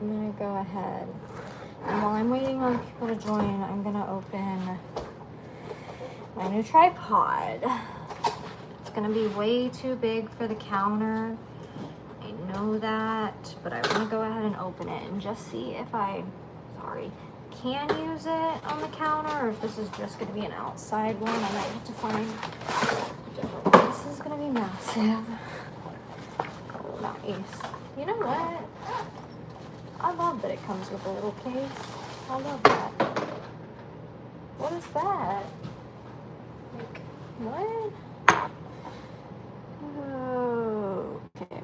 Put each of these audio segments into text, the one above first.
I'm gonna go ahead. And while I'm waiting on people to join, I'm gonna open my new tripod. It's gonna be way too big for the counter. I know that, but I wanna go ahead and open it and just see if I, can use it on the counter, or if this is just gonna be an outside one. I might have to find a different one. This is gonna be massive. Nice. You know what? I love that it comes with a little case. I love that. What is that? Like, what? Oh, okay.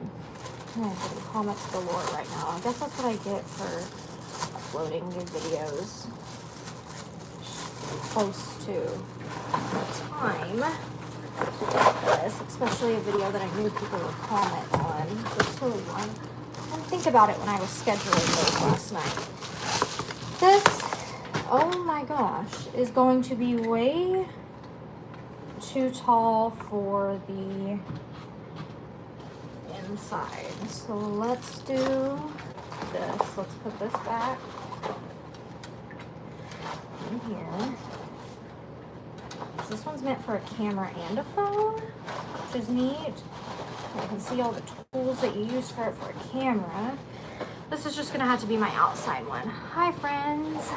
I'm getting comments galore right now. I guess that's what I get for uploading new videos close to time. Especially a video that I knew people would comment on. It's totally fine. I didn't think about it when I was scheduling those last night. This, oh my gosh, is going to be way too tall for the inside. So let's do this. Let's put this back in here. This one's meant for a camera and a phone, which is neat. You can see all the tools that you use for it for a camera. This is just gonna have to be my outside one. Hi friends,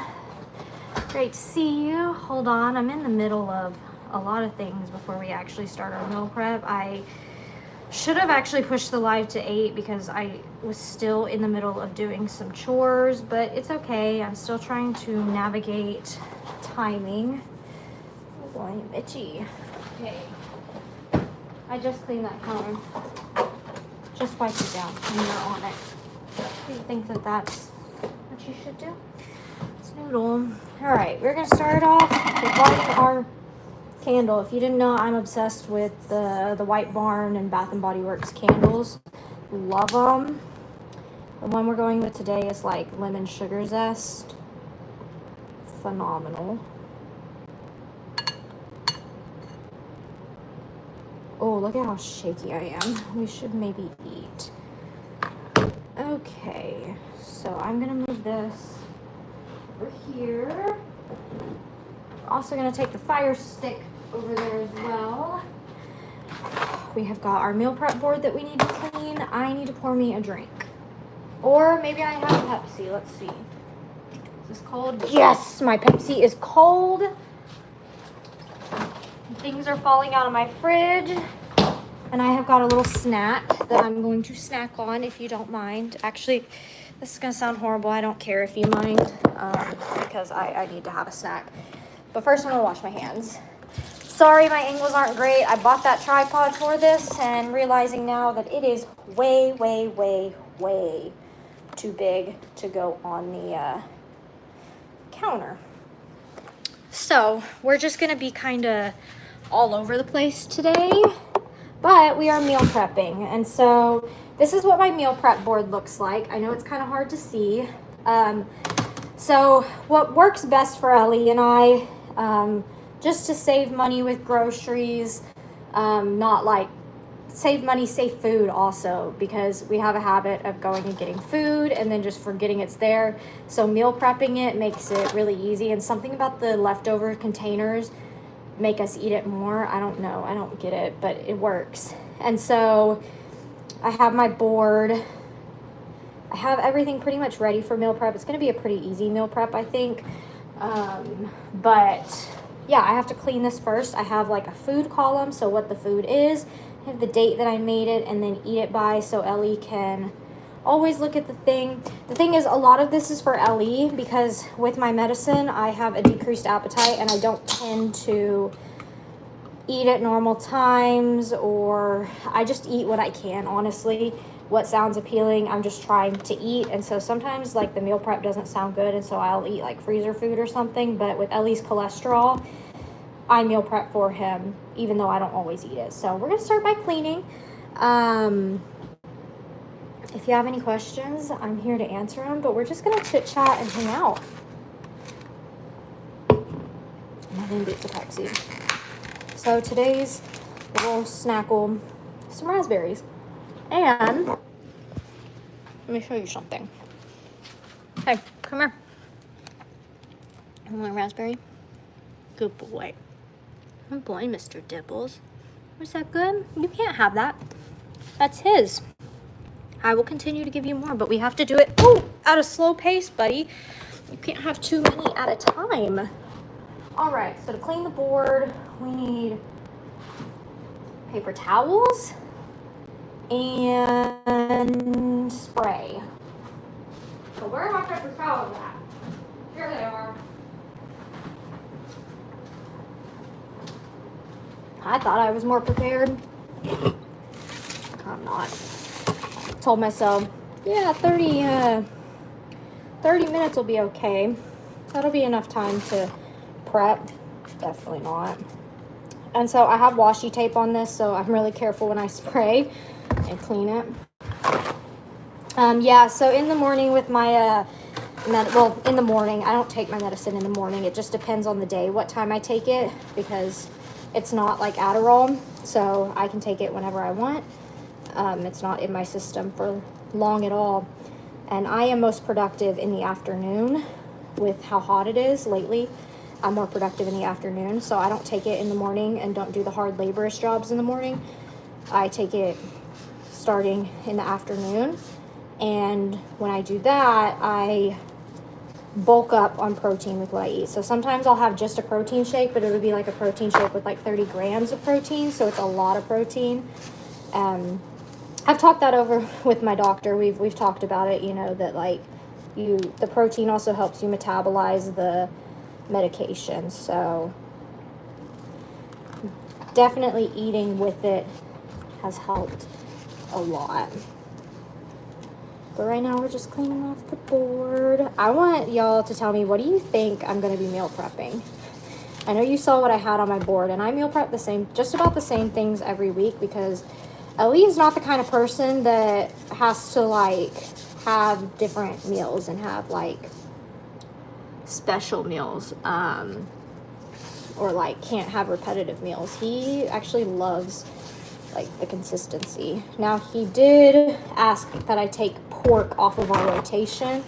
great to see you. Hold on, I'm in the middle of a lot of things before we actually start our meal prep. I should have actually pushed the live to 8 because I was still in the middle of doing some chores, but it's okay. I'm still trying to navigate timing. Oh, I'm itchy. Okay. I just cleaned that counter. Just wipe it down when you're on it. Do you think that that's what you should do? It's noodle. All right, we're gonna start off with lighting our candle. If you didn't know, I'm obsessed with the White Barn and Bath and Body Works candles. Love them. The one we're going with today is like lemon sugar zest. Phenomenal. Oh, look at how shaky I am. We should maybe eat. Okay, so I'm gonna move this over here. Also gonna take the fire stick over there as well. We have got our meal prep board that we need to clean. I need to pour me a drink. Or maybe I have a Pepsi. Let's see. Is this cold? Yes, my Pepsi is cold. Things are falling out of my fridge. And I have got a little snack that I'm going to snack on if you don't mind. Actually, this is going to sound horrible. I don't care if you mind because I need to have a snack. But first I'm going to wash my hands. Sorry, my angles aren't great. I bought that tripod for this and realizing now that it is way, way, way, way too big to go on the counter. So we're just going to be kind of all over the place today. But we are meal prepping, and so this is what my meal prep board looks like. I know it's kind of hard to see. So what works best for Ellie and I, just to save money with groceries, not like save money, save food also, because we have a habit of going and getting food and then just forgetting it's there. So meal prepping it makes it really easy, and something about the leftover containers make us eat it more. I don't know. I don't get it, but it works. And so I have my board. I have everything pretty much ready for meal prep. It's going to be a pretty easy meal prep, I think. But yeah, I have to clean this first. I have like a food column, so what the food is. I have the date that I made it and then eat it by, so Ellie can always look at the thing. The thing is, a lot of this is for Ellie because with my medicine, I have a decreased appetite and I don't tend to eat at normal times, or I just eat what I can, honestly. What sounds appealing, I'm just trying to eat. And so sometimes like the meal prep doesn't sound good, and so I'll eat like freezer food or something. But with Ellie's cholesterol, I meal prep for him, even though I don't always eat it. So we're gonna start by cleaning. If you have any questions, I'm here to answer them, but we're just gonna chit chat and hang out. Nothing beats a Pepsi. So today's little snackle, some raspberries. And let me show you something. Hey, come here. You want a raspberry? Good boy. Good boy, Mr. Dibbles. Was that good? You can't have that. That's his. I will continue to give you more, but we have to do it at a slow pace, buddy. You can't have too many at a time. All right, so to clean the board, we need paper towels and spray. So where are my paper towels at? Here they are. I thought I was more prepared. I'm not. Told myself, yeah, 30 minutes will be okay. That'll be enough time to prep. Definitely not. And so I have washi tape on this, so I'm really careful when I spray and clean it. Yeah, so in the morning with my in the morning, I don't take my medicine in the morning. It just depends on the day what time I take it, because it's not like Adderall, so I can take it whenever I want. It's not in my system for long at all. And I am most productive in the afternoon with how hot it is lately. I'm more productive in the afternoon, so I don't take it in the morning and don't do the hard laborious jobs in the morning. I take it starting in the afternoon, and when I do that, I bulk up on protein with what I eat. So sometimes I'll have just a protein shake, but it would be like a protein shake with like 30 grams of protein, so it's a lot of protein. I've talked that over with my doctor. We've talked about it, you know, that like the protein also helps you metabolize the medication. So definitely eating with it has helped a lot. But right now we're just cleaning off the board. I want y'all to tell me, what do you think I'm going to be meal prepping? I know you saw what I had on my board, and I meal prep just about the same things every week, because Ellie is not the kind of person that has to like have different meals and have like special meals, or like can't have repetitive meals. He actually loves like the consistency. Now, he did ask that I take pork off of our rotation.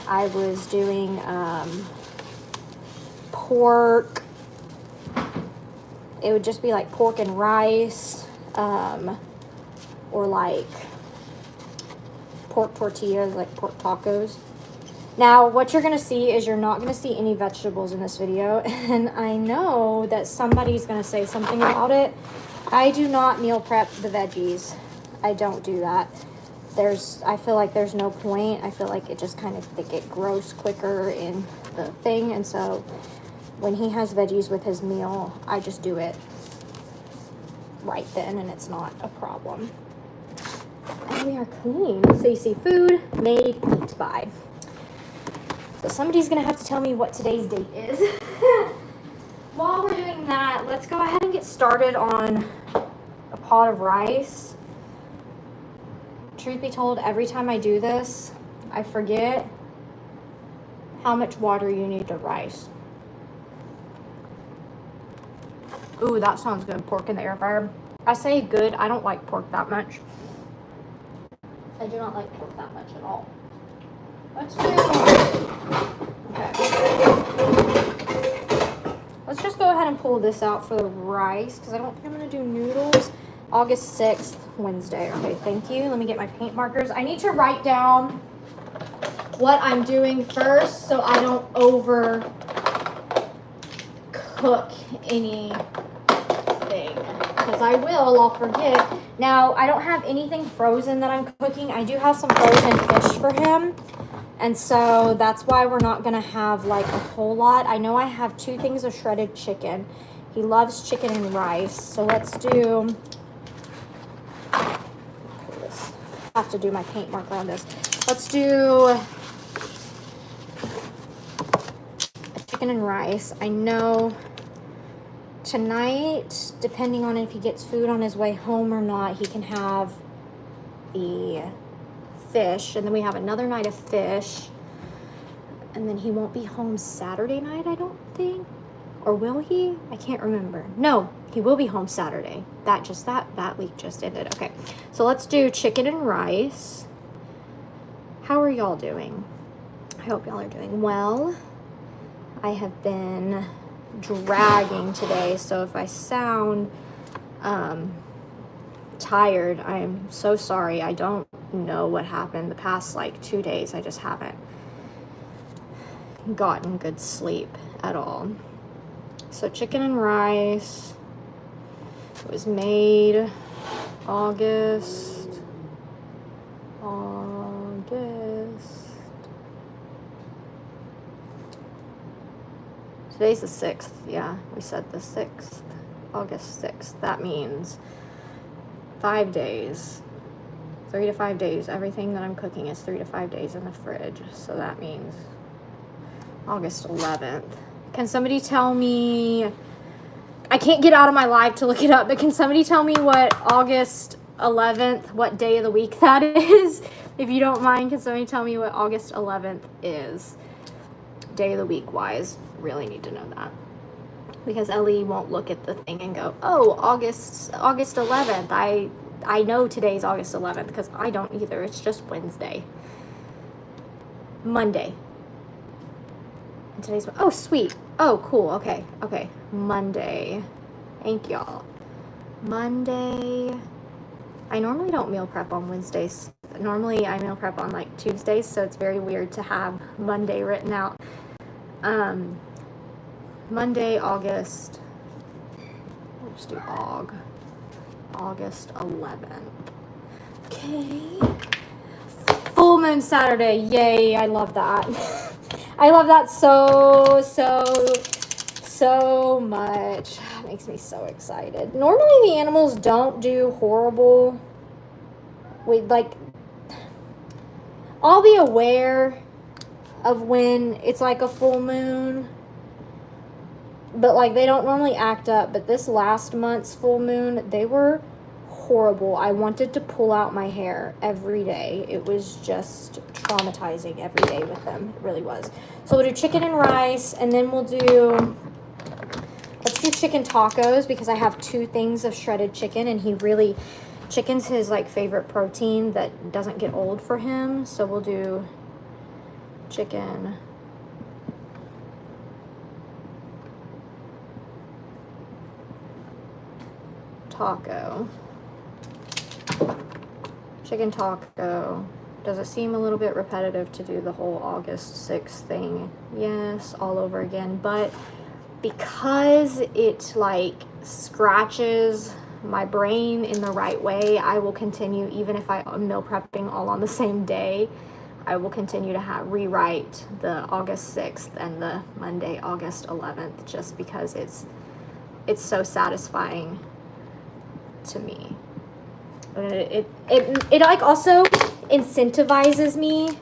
I was doing pork. It would just be like pork and rice, or like pork tortillas, like pork tacos. Now, what you're gonna see is you're not gonna see any vegetables in this video, and I know that somebody's gonna say something about it. I do not meal prep the veggies. I don't do that. I feel like there's no point. I feel like it just kind of, they get gross quicker in the thing, and so when he has veggies with his meal, I just do it right then, and it's not a problem. And we are clean. So you see, food made, eat by. So somebody's gonna have to tell me what today's date is. While we're doing that, let's go ahead and get started on a pot of rice. Truth be told, every time I do this, I forget how much water you need to rice. Ooh, that sounds good. Pork in the air fryer. I say good. I don't like pork that much. I do not like pork that much at all. Let's do... Okay. Let's just go ahead and pull this out for the rice, because I don't think I'm going to do noodles. August 6th, Wednesday. Okay, thank you. Let me get my paint markers. I need to write down what I'm doing first so I don't over cook anything, because I will. I'll forget. Now, I don't have anything frozen that I'm cooking. I do have some frozen fish for him, and so that's why we're not going to have like a whole lot. I know I have 2 things of shredded chicken. He loves chicken and rice, so let's do... I have to do my paint marker on this. Let's do chicken and rice. I know tonight, depending on if he gets food on his way home or not, he can have the fish, and then we have another night of fish, and then he won't be home Saturday night, I don't think. Or will he? I can't remember. No, he will be home Saturday. That week just ended. Okay, so let's do chicken and rice. How are y'all doing? I hope y'all are doing well. I have been dragging today, so if I sound tired, I am so sorry. I don't know what happened the past like 2 days. I just haven't gotten good sleep at all. So chicken and rice. It was made August. Today's the 6th. Yeah, we said the 6th. August 6th. That means 5 days. 3 to 5 days. Everything that I'm cooking is 3 to 5 days in the fridge. So that means August 11th. Can somebody tell me, I can't get out of my live to look it up, but can somebody tell me what August 11th, what day of the week that is? If you don't mind, can somebody tell me what August 11th is? Day of the week wise, really need to know that. Because Ellie won't look at the thing and go, oh, August 11th. I know today's August 11th because I don't either. It's just Wednesday. Monday. And today's, oh, sweet. Oh, cool. Okay. Monday. Thank y'all. Monday. I normally don't meal prep on Wednesdays. Normally I meal prep on like Tuesdays, so it's very weird to have Monday written out. Monday, August. We'll just do August 11th. Okay. Full moon Saturday. Yay, I love that. I love that so much. It makes me so excited. Normally the animals don't do horrible. I'll be aware of when it's like a full moon, but like they don't normally act up. But this last month's full moon, they were horrible. I wanted to pull out my hair every day. It was just traumatizing every day with them. It really was. So we'll do chicken and rice, and then let's do chicken tacos because I have 2 things of shredded chicken, and chicken's his like favorite protein that doesn't get old for him. So we'll do chicken taco. Chicken taco. Does it seem a little bit repetitive to do the whole August 6th thing? Yes, all over again. But because it like scratches my brain in the right way, I will continue, even if I'm meal prepping all on the same day, I will continue to rewrite the August 6th and the Monday, August 11th, just because it's so satisfying to me. It like also incentivizes me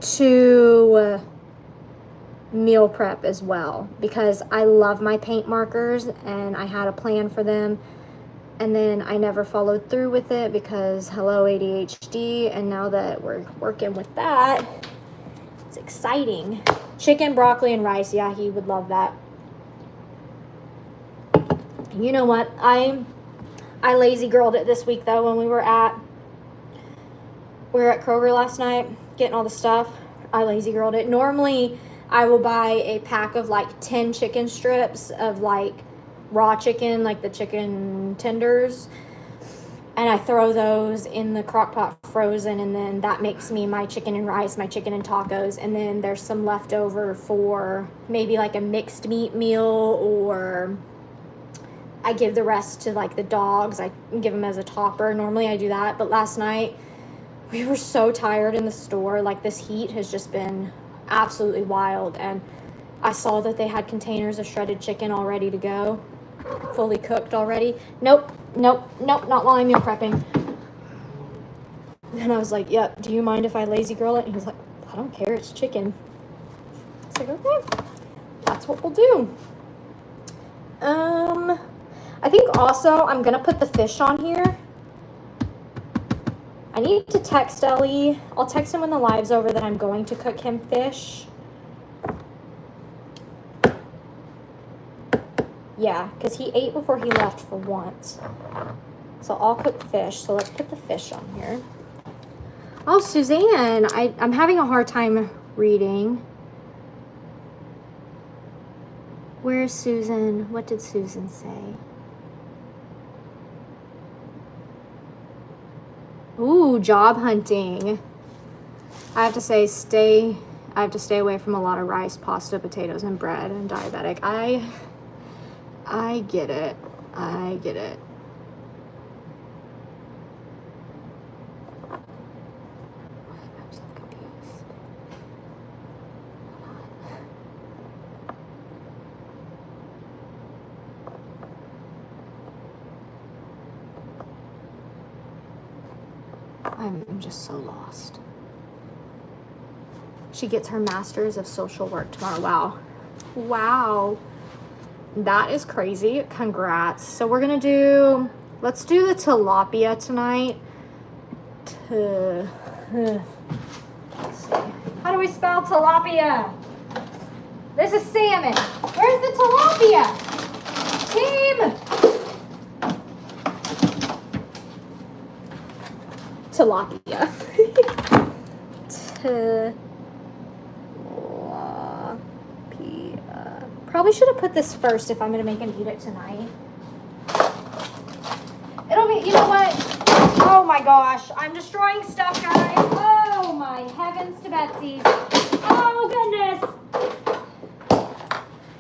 to meal prep as well, because I love my paint markers and I had a plan for them, and then I never followed through with it because hello ADHD, and now that we're working with that, it's exciting. Chicken, broccoli, and rice. Yeah, he would love that. You know what? I lazy girled it this week though. When we were at Kroger last night getting all the stuff, I lazy girled it. Normally I will buy a pack of like 10 chicken strips of like raw chicken, like the chicken tenders, and I throw those in the crock pot frozen, and then that makes me my chicken and rice, my chicken and tacos, and then there's some leftover for maybe like a mixed meat meal, or I give the rest to like the dogs. I give them as a topper. Normally I do that, but last night we were so tired in the store. Like this heat has just been absolutely wild, and I saw that they had containers of shredded chicken all ready to go, fully cooked already. Nope, not while I'm meal prepping. And I was like, yep, do you mind if I lazy girl it? And he's like, I don't care, it's chicken. I was like, okay, that's what we'll do. I think also I'm gonna put the fish on here. I need to text Ellie. I'll text him when the live's over that I'm going to cook him fish. Yeah, because he ate before he left for once. So I'll cook fish. So let's put the fish on here. Oh, Suzanne, I'm having a hard time reading. Where's Susan? What did Susan say? Ooh, job hunting. I have to say, I have to stay away from a lot of rice, pasta, potatoes, and bread. I'm diabetic. I get it. I get it. I'm so confused. I'm just so lost. She gets her master's of social work tomorrow. Wow. Wow. That is crazy. Congrats. So we're going to do, let's do the tilapia tonight. Let's see. How do we spell tilapia? There's a salmon. Where's the tilapia? Team. Tilapia. Probably should have put this first if I'm going to make him eat it tonight. It'll be, you know what? Oh my gosh. I'm destroying stuff, guys. Oh my heavens to Betsy. Oh goodness.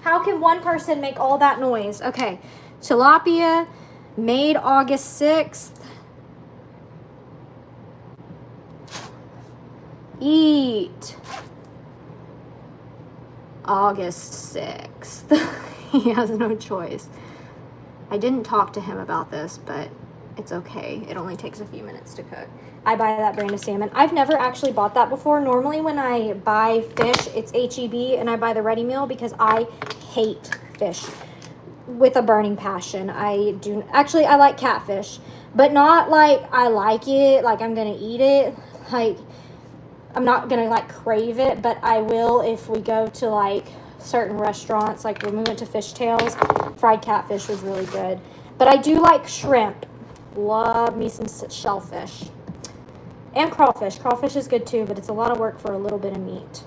How can one person make all that noise? Okay. Tilapia made August 6th. Eat August 6th. He has no choice. I didn't talk to him about this, but it's okay. It only takes a few minutes to cook. I buy that brand of salmon. I've never actually bought that before. Normally when I buy fish, it's H-E-B, and I buy the ready meal because I hate fish with a burning passion. I like catfish, but not like I like it, like I'm gonna eat it. Like, I'm not gonna like crave it, but I will if we go to like certain restaurants. Like when we went to Fish Tales, fried catfish was really good. But I do like shrimp. Love me some shellfish. And crawfish. Crawfish is good too, but it's a lot of work for a little bit of meat.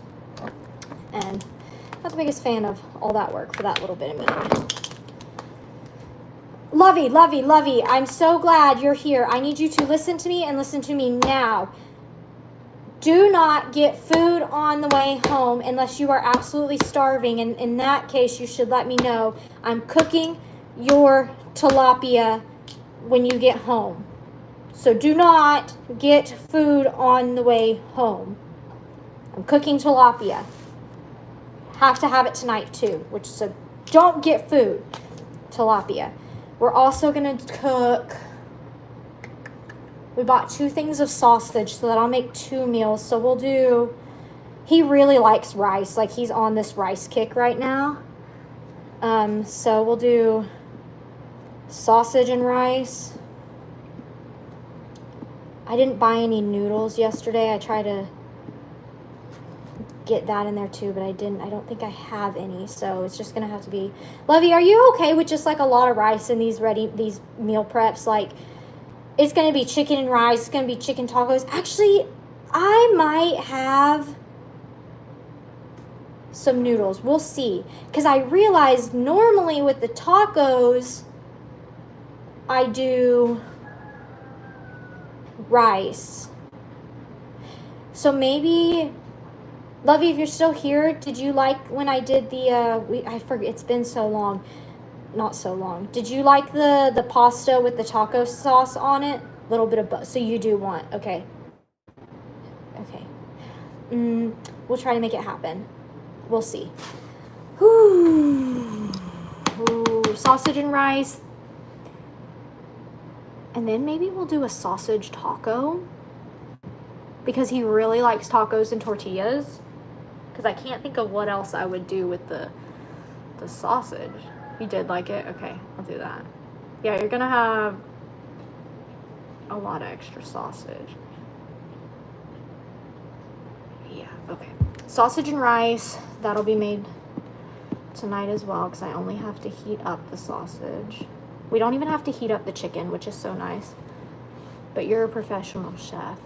And not the biggest fan of all that work for that little bit of meat. Lovey, Lovey, Lovey, I'm so glad you're here. I need you to listen to me and listen to me now. Do not get food on the way home unless you are absolutely starving. And in that case, you should let me know. I'm cooking your tilapia when you get home. So do not get food on the way home. I'm cooking tilapia. Have to have it tonight too, so don't get food. Tilapia. We're also going to cook. We bought 2 things of sausage so that I'll make 2 meals. So we'll do, he really likes rice. Like he's on this rice kick right now. So we'll do sausage and rice. I didn't buy any noodles yesterday. I tried to get that in there too, but I don't think I have any. So it's just going to have to be, Lovey, are you okay with just like a lot of rice in these meal preps? Like, it's going to be chicken and rice. It's going to be chicken tacos. Actually, I might have some noodles. We'll see. Because I realized normally with the tacos, I do rice. So maybe, Lovey, if you're still here, did you like when I did the, I forget, it's been so long. Not so long. Did you like the pasta with the taco sauce on it? A little bit of so you do want, okay. Okay. We'll try to make it happen. We'll see. Ooh, sausage and rice. And then maybe we'll do a sausage taco. Because he really likes tacos and tortillas. Because I can't think of what else I would do with the sausage. You did like it? Okay, I'll do that. Yeah, you're going to have a lot of extra sausage. Yeah, okay. Sausage and rice. That'll be made tonight as well because I only have to heat up the sausage. We don't even have to heat up the chicken, which is so nice. But you're a professional chef.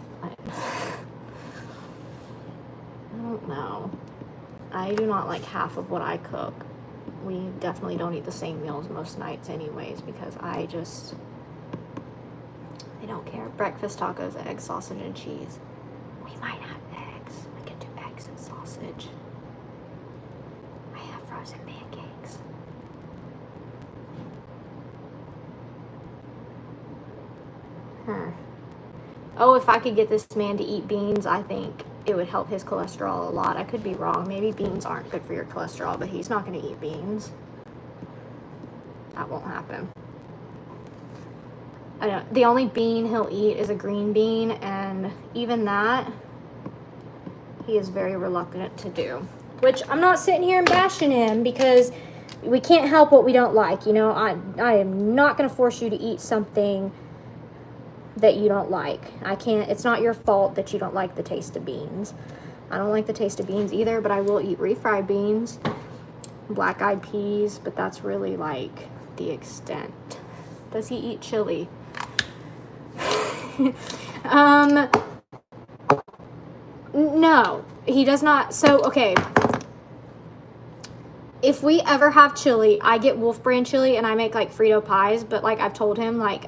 don't know. I do not like half of what I cook. We definitely don't eat the same meals most nights anyways, because I don't care. Breakfast tacos, eggs, sausage, and cheese. We might have eggs. I could do eggs and sausage. I have frozen pancakes. Oh, if I could get this man to eat beans, I think it would help his cholesterol a lot. I could be wrong. Maybe beans aren't good for your cholesterol, but he's not going to eat beans. That won't happen. I don't, the only bean he'll eat is a green bean, and even that, he is very reluctant to do. Which, I'm not sitting here and bashing him, because we can't help what we don't like. You know, I am not going to force you to eat something that you don't like. I can't, it's not your fault that you don't like the taste of beans. I don't like the taste of beans either, but I will eat refried beans, black-eyed peas, but that's really like the extent. Does he eat chili? No, he does not. So, okay. If we ever have chili, I get Wolf brand chili and I make like Frito pies, but like I've told him, like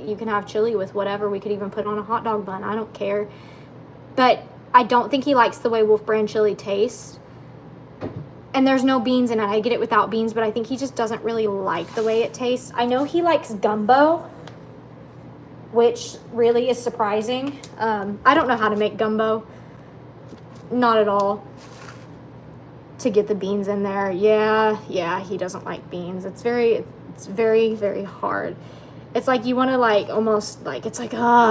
you can have chili with whatever. We could even put it on a hot dog bun. I don't care. But I don't think he likes the way Wolf brand chili tastes. And there's no beans in it. I get it without beans, but I think he just doesn't really like the way it tastes. I know he likes gumbo, which really is surprising. I don't know how to make gumbo. Not at all. To get the beans in there. Yeah, he doesn't like beans. It's very, very hard. It's like you want to like almost like, it's like,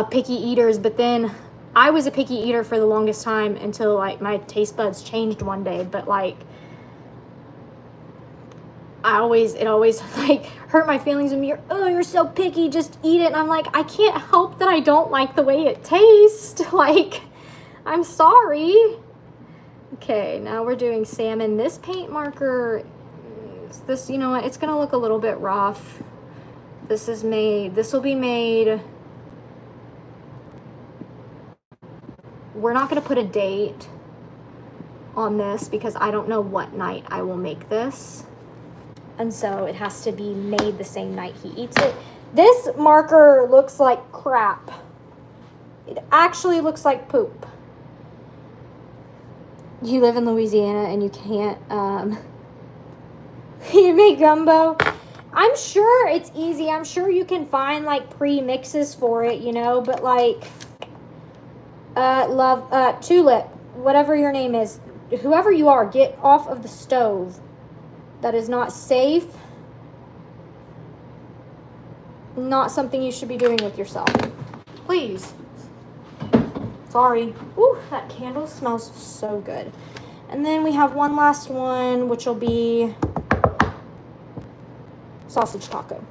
picky eaters. But then I was a picky eater for the longest time until like my taste buds changed one day. But like, it always like hurt my feelings when you're so picky, just eat it. And I'm like, I can't help that I don't like the way it tastes. Like, I'm sorry. Okay, now we're doing salmon. This paint marker, this, you know what, it's gonna look a little bit rough. This will be made. We're not gonna put a date on this because I don't know what night I will make this. And so it has to be made the same night he eats it. This marker looks like crap. It actually looks like poop. You live in Louisiana and you can't, you make gumbo. I'm sure it's easy. I'm sure you can find like pre-mixes for it, you know, but like, Tulip, whatever your name is, whoever you are, get off of the stove. That is not safe. Not something you should be doing with yourself. Please. Sorry. Ooh, that candle smells so good. And then we have one last one, which will be sausage taco.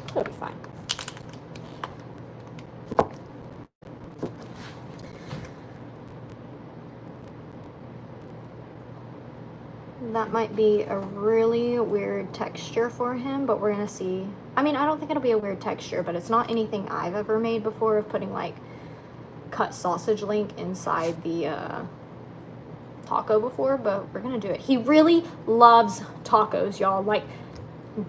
It'll be fine. That might be a really weird texture for him, but we're gonna see. I mean, I don't think it'll be a weird texture, but it's not anything I've ever made before of putting like cut sausage link inside the taco before, but we're gonna do it. He really loves tacos, y'all. Like,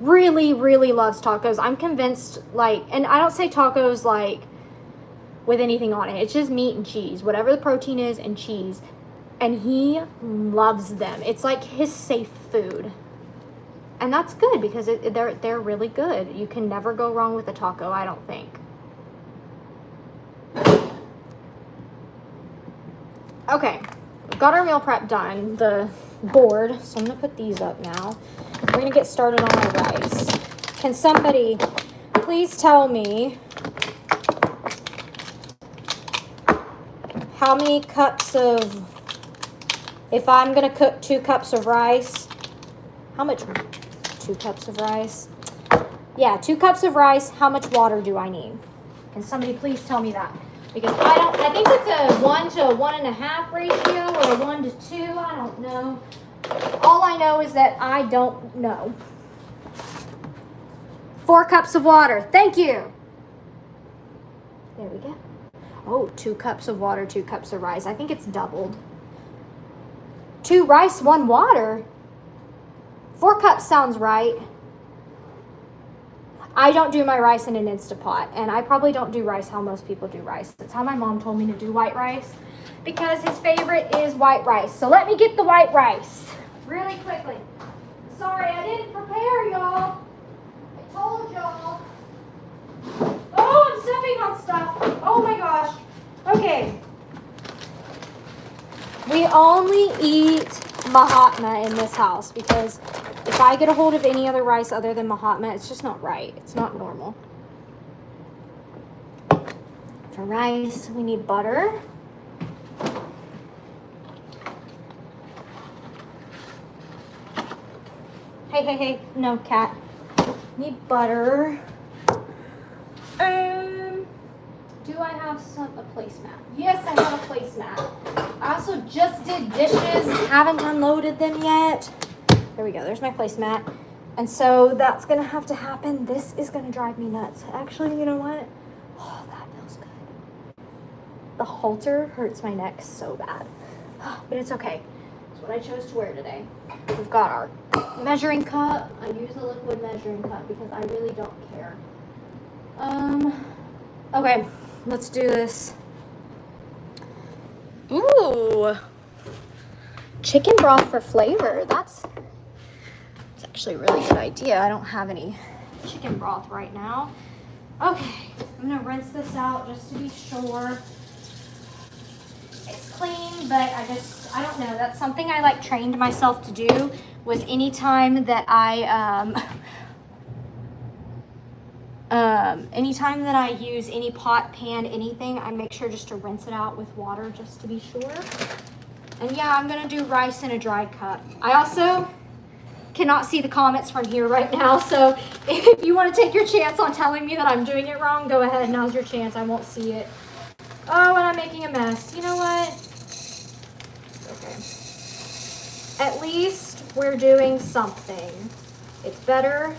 really loves tacos. I'm convinced, like, and I don't say tacos like with anything on it. It's just meat and cheese, whatever the protein is, and cheese. And he loves them. It's like his safe food. And that's good because they're really good. You can never go wrong with a taco, I don't think. Okay, we've got our meal prep done, the board, so I'm gonna put these up now. We're gonna get started on our rice. Can somebody please tell me how many cups of, if I'm gonna cook 2 cups of rice, how much, 2 cups of rice? Yeah, 2 cups of rice, how much water do I need? Can somebody please tell me that? Because I think it's a 1 to 1.5 ratio or a 1 to 2. I don't know. All I know is that I don't know. 4 cups of water. Thank you. There we go. Oh, 2 cups of water, 2 cups of rice. I think it's doubled. 2 rice, 1 water. 4 cups sounds right. I don't do my rice in an Instapot, and I probably don't do rice how most people do rice. That's how my mom told me to do white rice, because his favorite is white rice. So let me get the white rice really quickly. Sorry, I didn't prepare y'all. I told y'all. Oh, I'm stepping on stuff. Oh my gosh. Okay. We only eat Mahatma in this house because if I get a hold of any other rice other than Mahatma, it's just not right. It's not normal. For rice, we need butter. Hey, no, cat. Need butter. Do I have a placemat? Yes, I have a placemat. I also just did dishes, haven't unloaded them yet. There we go, there's my placemat. And so that's gonna have to happen. This is gonna drive me nuts. Actually, you know what? Oh, that feels good. The halter hurts my neck so bad. But it's okay. It's what I chose to wear today. We've got our measuring cup. I use a liquid measuring cup because I really don't care. Okay, let's do this. Ooh, chicken broth for flavor. That's actually a really good idea. I don't have any chicken broth right now. Okay, I'm gonna rinse this out just to be sure. It's clean, but I don't know. That's something I like trained myself to do, was anytime that anytime that I use any pot, pan, anything, I make sure just to rinse it out with water just to be sure. And yeah, I'm gonna do rice in a dry cup. I also cannot see the comments from here right now, so if you want to take your chance on telling me that I'm doing it wrong, go ahead. Now's your chance. I won't see it. Oh, and I'm making a mess. You know what? Okay. At least we're doing something. It's better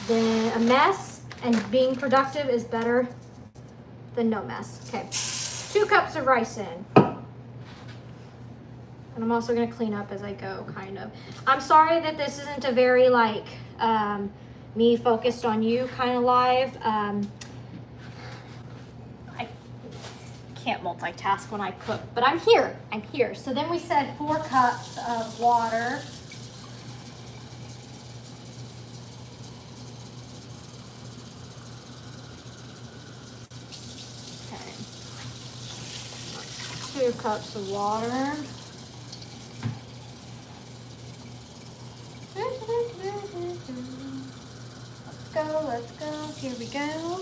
than a mess, and being productive is better than no mess. Okay. 2 cups of rice in. And I'm also gonna clean up as I go, kind of. I'm sorry that this isn't a very like me focused on you kind of live. I can't multitask when I cook, but I'm here. So then we said 4 cups of water. Okay. 2 cups of water. Let's go. Here we go.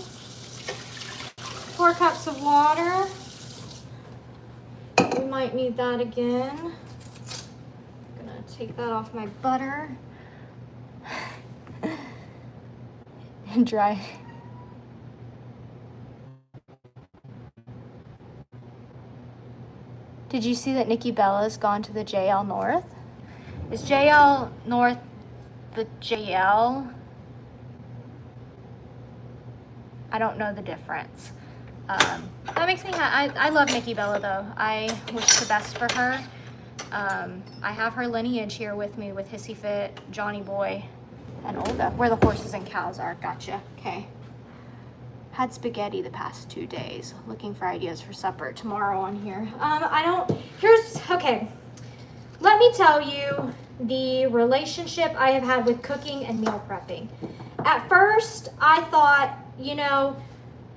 4 cups of water. We might need that again. I'm gonna take that off my butter. And dry. Did you see that Nikki Bella's gone to the JL North? Is JL North the JL? I don't know the difference. That makes me I love Nikki Bella though. I wish the best for her. I have her lineage here with me with Hissy Fit, Johnny Boy, and Olga, where the horses and cows are. Gotcha. Okay. Had spaghetti the past 2 days. Looking for ideas for supper tomorrow on here. Okay. Let me tell you the relationship I have had with cooking and meal prepping. At first, I thought,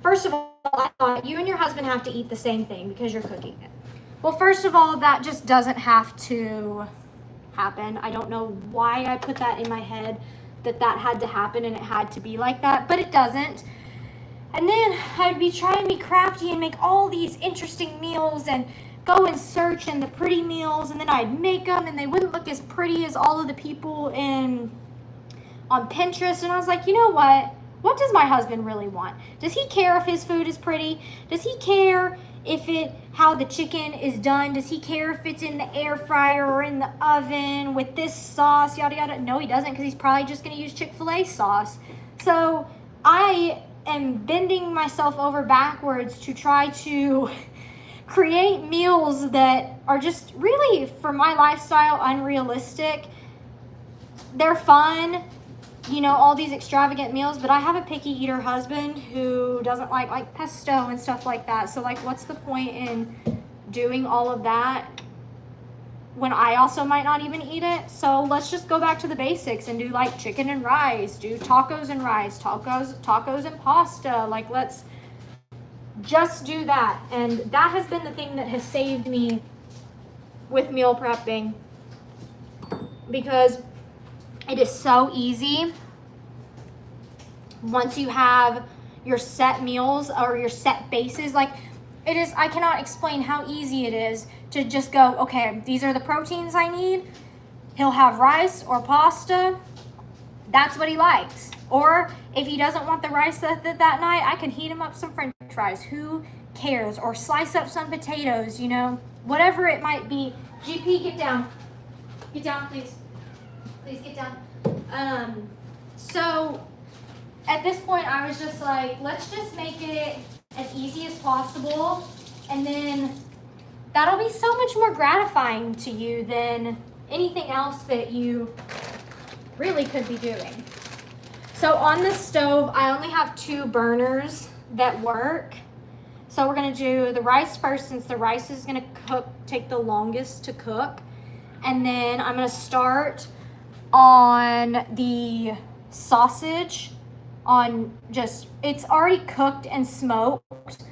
first of all, I thought you and your husband have to eat the same thing because you're cooking it. Well, first of all, that just doesn't have to happen. I don't know why I put that in my head that had to happen and it had to be like that, but it doesn't. And then I'd be trying to be crafty and make all these interesting meals and go and search in the pretty meals, and then I'd make them and they wouldn't look as pretty as all of the people on Pinterest. And I was like, you know what? What does my husband really want? Does he care if his food is pretty? Does he care how the chicken is done? Does he care if it's in the air fryer or in the oven with this sauce, yada, yada? No, he doesn't, because he's probably just going to use Chick-fil-A sauce. So I am bending myself over backwards to try to create meals that are just really, for my lifestyle, unrealistic. They're fun, you know, all these extravagant meals, but I have a picky eater husband who doesn't like pesto and stuff like that. So like, what's the point in doing all of that when I also might not even eat it? So let's just go back to the basics and do like chicken and rice, do tacos and rice, tacos and pasta. Like, let's just do that. And that has been the thing that has saved me with meal prepping, because it is so easy once you have your set meals or your set bases. Like, it is, I cannot explain how easy it is to just go, okay, these are the proteins I need. He'll have rice or pasta. That's what he likes. Or if he doesn't want the rice that night, I can heat him up some French fries. Who cares? Or slice up some potatoes, you know, whatever it might be. GP, get down. Get down, please. Please get down. So at this point, I was just like, let's just make it as easy as possible. And then that'll be so much more gratifying to you than anything else that you really could be doing. So on this stove, I only have 2 burners that work. So we're gonna do the rice first, since the rice is gonna take the longest to cook. And then I'm gonna start on the sausage, on just, it's already cooked and smoked,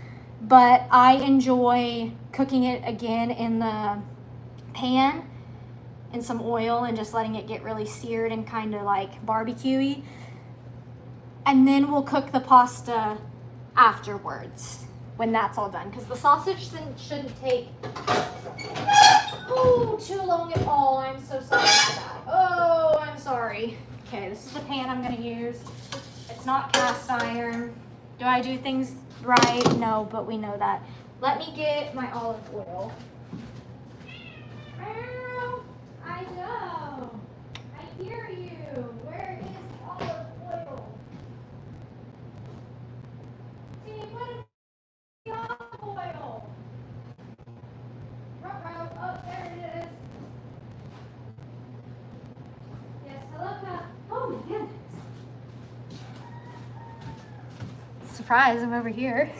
but I enjoy cooking it again in the pan in some oil and just letting it get really seared and kind of like barbecue-y. And then we'll cook the pasta afterwards when that's all done, because the sausage shouldn't take too long at all. I'm so sorry for that. Oh, I'm sorry. Okay, this is the pan I'm gonna use. It's not cast iron. Do I do things right? No, but we know that. Let me get my olive oil. I know. I hear you. Where is olive oil? See, what is the olive oil? Oh, there it is. Yes, hello, Kat. Oh my goodness. Surprise, I'm over here.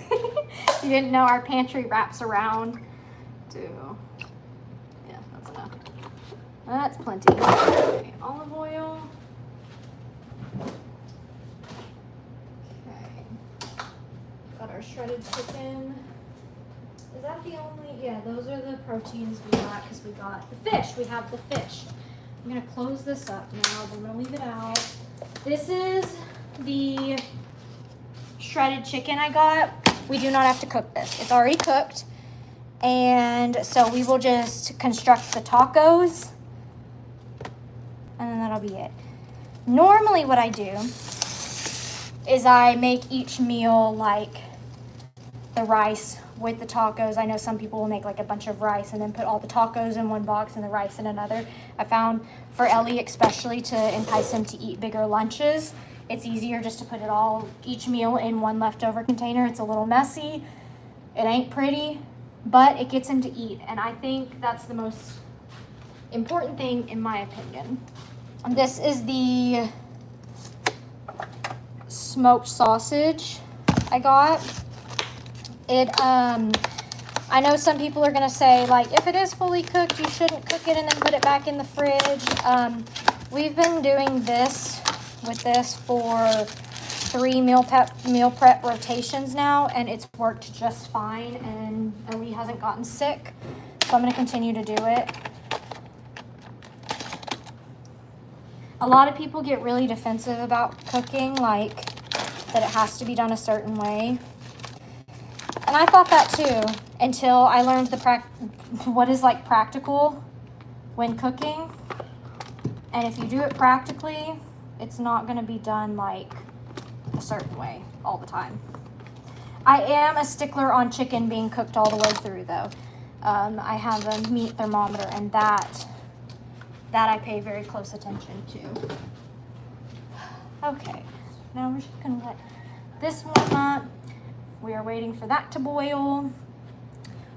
You didn't know our pantry wraps around too. Yeah, that's enough. That's plenty. Okay, olive oil. Okay. Got our shredded chicken. Is that the only, yeah, those are the proteins we got because we got the fish. We have the fish. I'm gonna close this up now. I'm gonna leave it out. This is the shredded chicken I got. We do not have to cook this. It's already cooked. And so we will just construct the tacos. And then that'll be it. Normally what I do is I make each meal like the rice with the tacos. I know some people will make like a bunch of rice and then put all the tacos in one box and the rice in another. I found for Ellie especially, to entice him to eat bigger lunches, it's easier just to put it all, each meal in one leftover container. It's a little messy. It ain't pretty, but it gets him to eat. And I think that's the most important thing in my opinion. This is the smoked sausage I got. It, I know some people are gonna say, like, if it is fully cooked, you shouldn't cook it and then put it back in the fridge. We've been doing this with this for 3 meal prep rotations now, and it's worked just fine, and Ellie hasn't gotten sick, so I'm gonna continue to do it. A lot of people get really defensive about cooking, like that it has to be done a certain way. And I thought that too, until I learned what is like practical when cooking. And if you do it practically, it's not gonna be done like a certain way all the time. I am a stickler on chicken being cooked all the way through though. I have a meat thermometer, and that I pay very close attention to. Okay, now we're just gonna let this warm up. We are waiting for that to boil.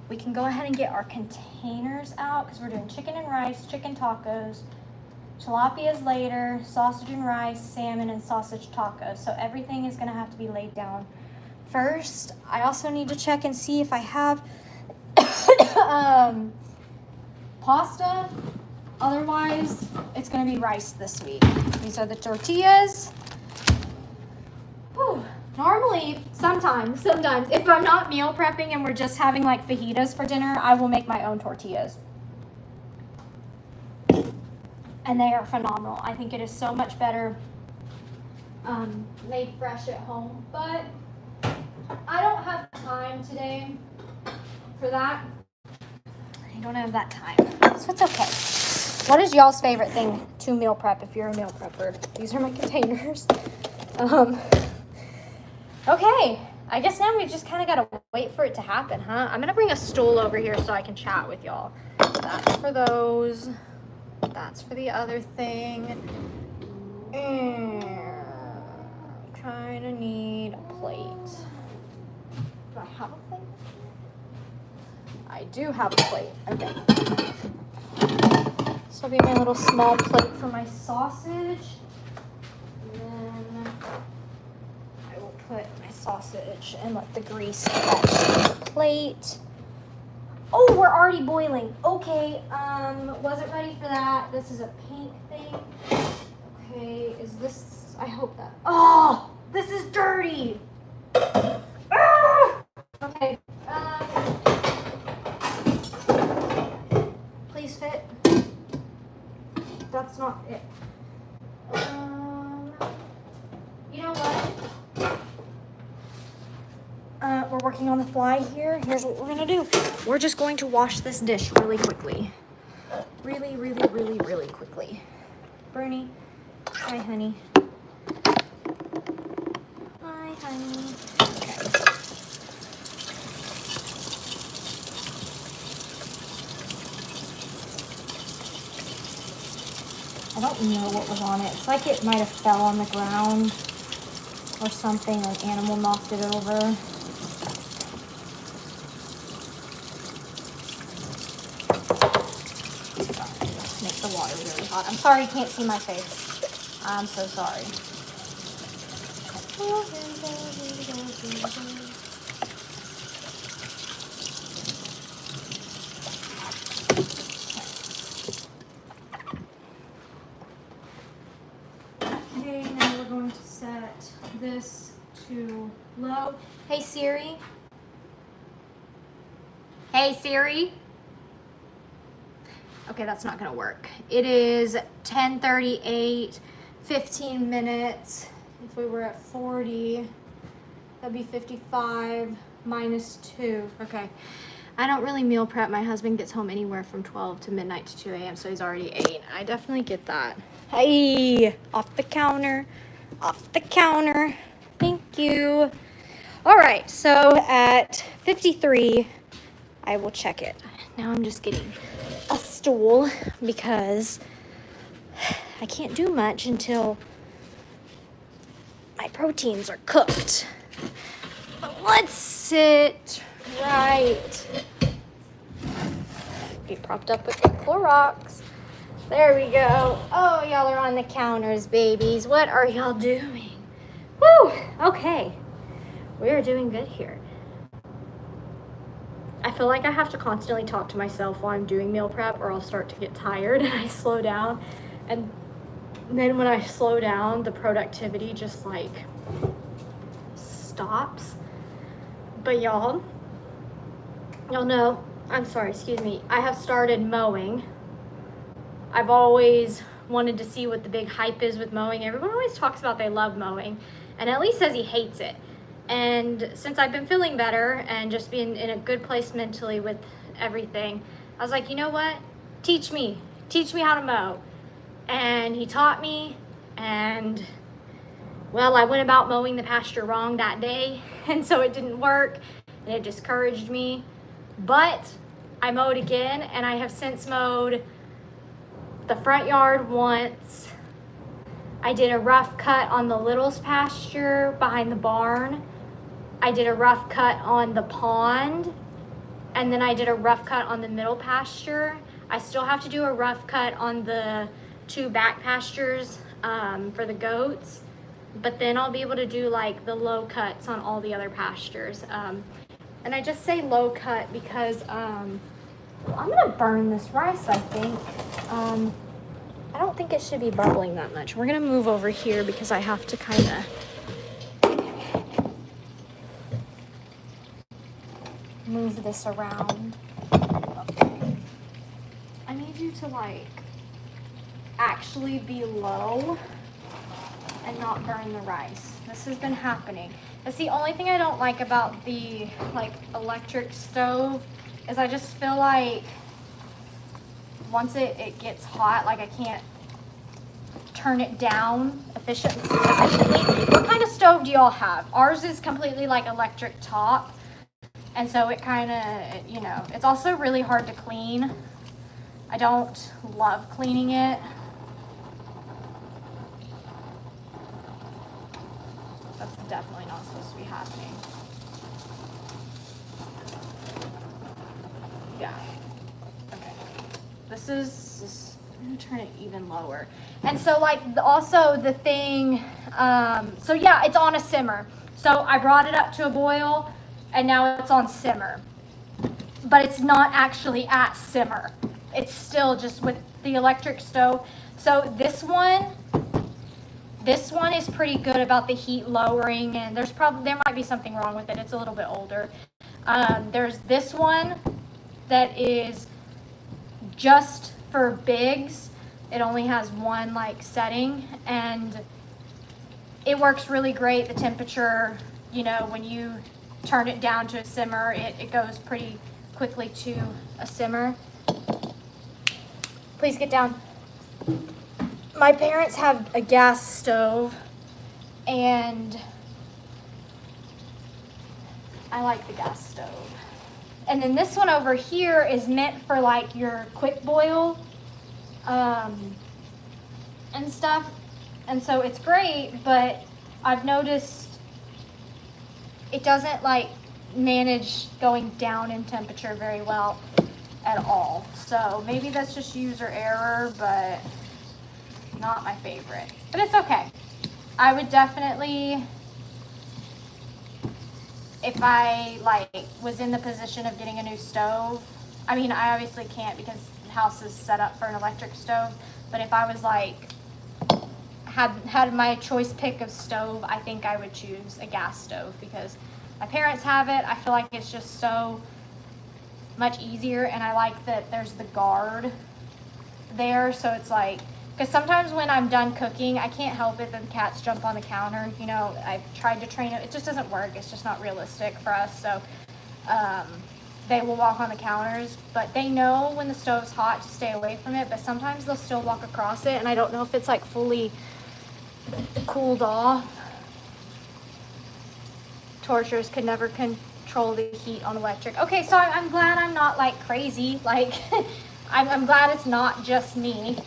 We can go ahead and get our containers out because we're doing chicken and rice, chicken tacos, tilapias later, sausage and rice, salmon, and sausage tacos. So everything is gonna have to be laid down first. I also need to check and see if I have pasta. Otherwise, it's gonna be rice this week. These are the tortillas. Whew. Normally, sometimes, if I'm not meal prepping and we're just having like fajitas for dinner, I will make my own tortillas. And they are phenomenal. I think it is so much better made fresh at home. But I don't have time today for that. I don't have that time, so it's okay. What is y'all's favorite thing to meal prep if you're a meal prepper? These are my containers. Okay, I guess now we just kind of got to wait for it to happen, huh? I'm going to bring a stool over here so I can chat with y'all. That's for those. That's for the other thing. And I'm trying to need a plate. Do I have a plate? I do have a plate. Okay. This will be my little small plate for my sausage. And then I will put my sausage and let the grease catch the plate. Oh, we're already boiling. Okay, wasn't ready for that. This is a pink thing. Okay, is this, I hope that, oh, this is dirty. Ah! Okay, please fit. That's not it. You know what? We're working on the fly here. Here's what we're gonna do. We're just going to wash this dish really quickly. Really, really, really, really quickly. Bernie, hi, honey. Hi, honey. Okay. I don't know what was on it. It's like it might have fell on the ground or something. An animal knocked it over. Make the water really hot. I'm sorry you can't see my face. I'm so sorry. Okay, now we're going to set this to low. Hey Siri. Hey Siri. Okay, that's not gonna work. It is 10:38, 15 minutes. If we were at 40, that'd be 55 minus 2. Okay. I don't really meal prep. My husband gets home anywhere from 12 to midnight to 2 a.m., so he's already 8. I definitely get that. Hey, off the counter. Off the counter. Thank you. All right, so at 53, I will check it. Now I'm just getting a stool because I can't do much until my proteins are cooked. But let's sit right. Be propped up with the Clorox. There we go. Oh, y'all are on the counters, babies. What are y'all doing? Woo! Okay. We are doing good here. I feel like I have to constantly talk to myself while I'm doing meal prep or I'll start to get tired and I slow down. And then when I slow down, the productivity just like stops. But y'all know, I'm sorry, excuse me, I have started mowing. I've always wanted to see what the big hype is with mowing. Everyone always talks about they love mowing, and Ellie says he hates it. And since I've been feeling better and just being in a good place mentally with everything, I was like, you know what? Teach me how to mow. And he taught me, and well, I went about mowing the pasture wrong that day, and so it didn't work, and it discouraged me. But I mowed again, and I have since mowed the front yard once, I did a rough cut on the littles pasture behind the barn. I did a rough cut on the pond, and then I did a rough cut on the middle pasture. I still have to do a rough cut on the 2 back pastures for the goats, but then I'll be able to do like the low cuts on all the other pastures. And I just say low cut because I'm gonna burn this rice, I think. I don't think it should be bubbling that much. We're gonna move over here because I have to kind of move this around. Okay. I need you to like actually be low and not burn the rice. This has been happening. That's the only thing I don't like about the like electric stove is I just feel like once it gets hot, like I can't turn it down efficiently. What kind of stove do y'all have? Ours is completely like electric top. And so it kind of, you know, it's also really hard to clean. I don't love cleaning it. That's definitely not supposed to be happening. Yeah. Okay. This is, I'm gonna turn it even lower. And so like also the thing, so yeah, it's on a simmer. So I brought it up to a boil and now it's on simmer. But it's not actually at simmer. It's still just with the electric stove. So this one is pretty good about the heat lowering, and there might be something wrong with it. It's a little bit older. There's this one that is just for bigs. It only has one like setting, and it works really great. The temperature, you know, when you turn it down to a simmer, it goes pretty quickly to a simmer. Please get down. My parents have a gas stove, and I like the gas stove. And then this one over here is meant for like your quick boil and stuff. And so it's great, but I've noticed it doesn't like manage going down in temperature very well at all. So maybe that's just user error, but not my favorite. But it's okay. I would definitely, if I like was in the position of getting a new stove, I mean, I obviously can't because the house is set up for an electric stove, but if I was like had my choice pick of stove, I think I would choose a gas stove because my parents have it. I feel like it's just so much easier, and I like that there's the guard there, so it's like, because sometimes when I'm done cooking, I can't help it that the cats jump on the counter. You know, I've tried to train it. It just doesn't work. It's just not realistic for us. So they will walk on the counters, but they know when the stove's hot to stay away from it, but sometimes they'll still walk across it, and I don't know if it's like fully cooled off. Torturers could never control the heat on electric. Okay, so I'm glad I'm not like crazy. Like, I'm glad it's not just me.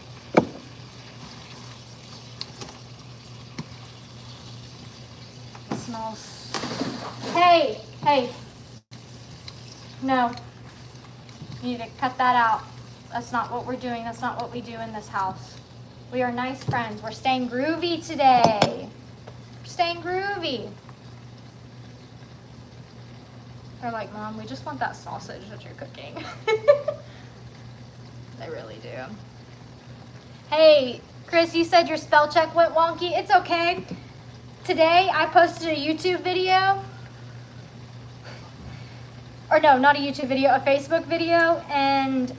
It smells. Hey. No. You need to cut that out. That's not what we're doing. That's not what we do in this house. We are nice friends. We're staying groovy today. We're staying groovy. They're like, Mom, we just want that sausage that you're cooking. They really do. Hey, Chris, you said your spell check went wonky. It's okay. Today, I posted a YouTube video. Or no, not a YouTube video, a Facebook video. And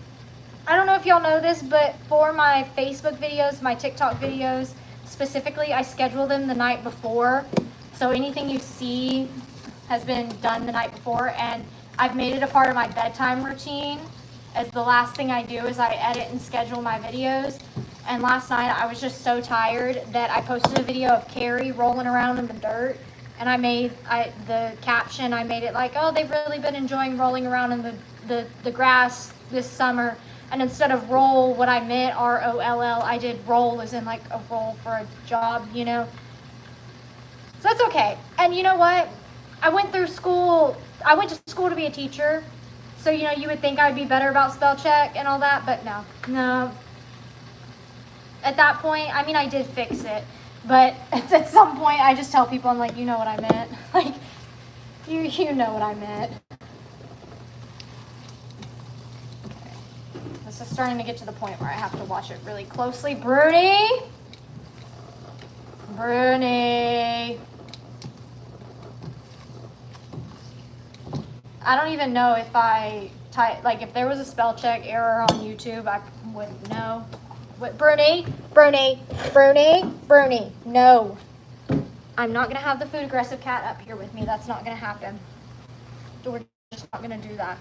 I don't know if y'all know this, but for my Facebook videos, my TikTok videos specifically, I schedule them the night before. So anything you see has been done the night before, and I've made it a part of my bedtime routine. As the last thing I do is I edit and schedule my videos. And last night I was just so tired that I posted a video of Carrie rolling around in the dirt, and I made the caption, I made it like, oh, they've really been enjoying rolling around in the grass this summer. And instead of roll, what I meant, R-O-L-L, I did roll as in like a roll for a job, you know. So that's okay. And you know what? I went to school to be a teacher. So, you know, you would think I'd be better about spell check and all that, but no. At that point, I mean, I did fix it. But at some point, I just tell people, I'm like, you know what I meant. Like, you know what I meant. Okay. This is starting to get to the point where I have to watch it really closely. Bruni! I don't even know if I type, like, if there was a spell check error on YouTube, I wouldn't know. What, Bruni, no. I'm not going to have the food aggressive cat up here with me. That's not going to happen. We're just not going to do that.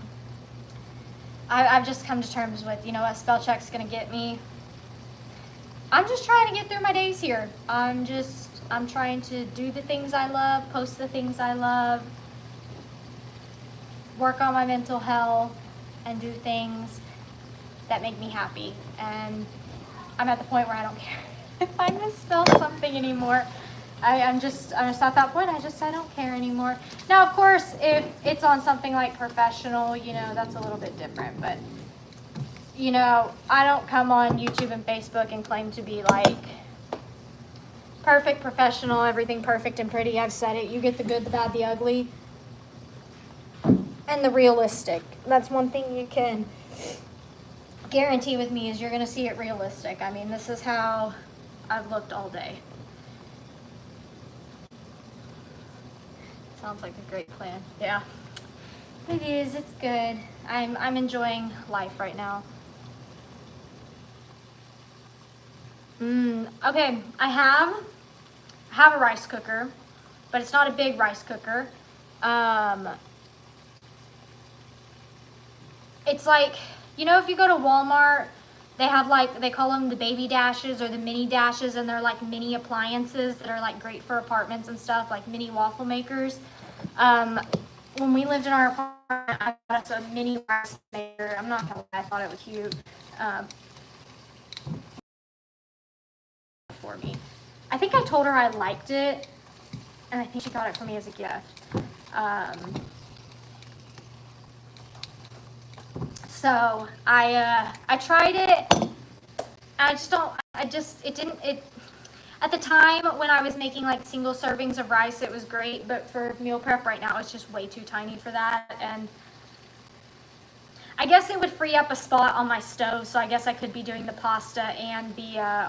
I've just come to terms with, you know what, spell check's going to get me. I'm just trying to get through my days here. I'm trying to do the things I love, post the things I love, work on my mental health, and do things that make me happy. And I'm at the point where I don't care if I misspell something anymore. I'm just at that point, I don't care anymore. Now, of course, if it's on something like professional, you know, that's a little bit different. But, you know, I don't come on YouTube and Facebook and claim to be like perfect, professional, everything perfect and pretty. I've said it. You get the good, the bad, the ugly, and the realistic. That's one thing you can guarantee with me is you're going to see it realistic. I mean, this is how I've looked all day. Sounds like a great plan. Yeah, it is. It's good. I'm enjoying life right now. Okay, I have a rice cooker, but it's not a big rice cooker. It's like, you know, if you go to Walmart, they have like, they call them the baby dashes or the mini dashes, and they're like mini appliances that are like great for apartments and stuff, like mini waffle makers. When we lived in our apartment, I got us a mini rice maker. I'm not gonna lie, I thought it was huge. For me, I think I told her I liked it, and I think she got it for me as a gift. So I tried it. At the time when I was making like single servings of rice, it was great, but for meal prep right now, it's just way too tiny for that. And I guess it would free up a spot on my stove, so I guess I could be doing the pasta and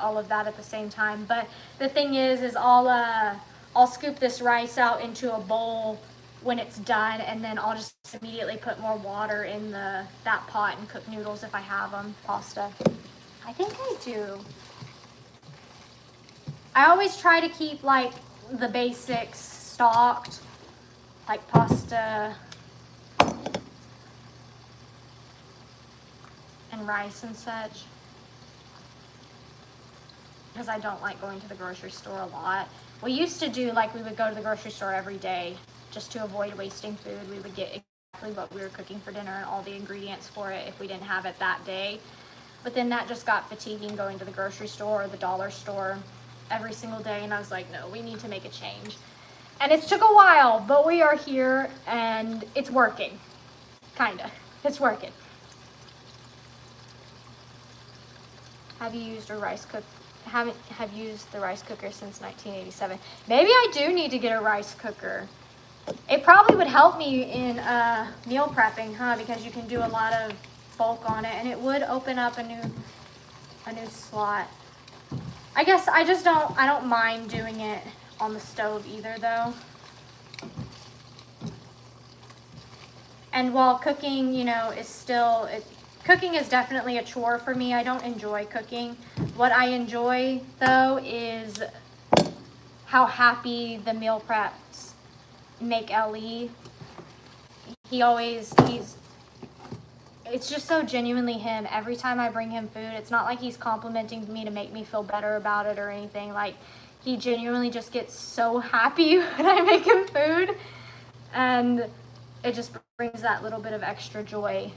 all of that at the same time. But the thing is I'll scoop this rice out into a bowl when it's done, and then I'll just immediately put more water in that pot and cook noodles if I have them, pasta. I think I do. I always try to keep like the basics stocked, like pasta and rice and such, because I don't like going to the grocery store a lot. We used to do, like, we would go to the grocery store every day just to avoid wasting food. We would get exactly what we were cooking for dinner and all the ingredients for it if we didn't have it that day. But then that just got fatiguing, going to the grocery store or the dollar store every single day, and I was like, no, we need to make a change. And it's took a while, but we are here and it's working. Kinda. It's working. Have you used a rice cooker? Have used the rice cooker since 1987. Maybe I do need to get a rice cooker. It probably would help me in meal prepping, huh? Because you can do a lot of bulk on it, and it would open up a new slot. I guess I don't mind doing it on the stove either, though. And while cooking, you know, is still cooking is definitely a chore for me. I don't enjoy cooking. What I enjoy, though, is how happy the meal preps make Ellie. It's just so genuinely him. Every time I bring him food, it's not like he's complimenting me to make me feel better about it or anything. Like, he genuinely just gets so happy when I make him food. And it just brings that little bit of extra joy.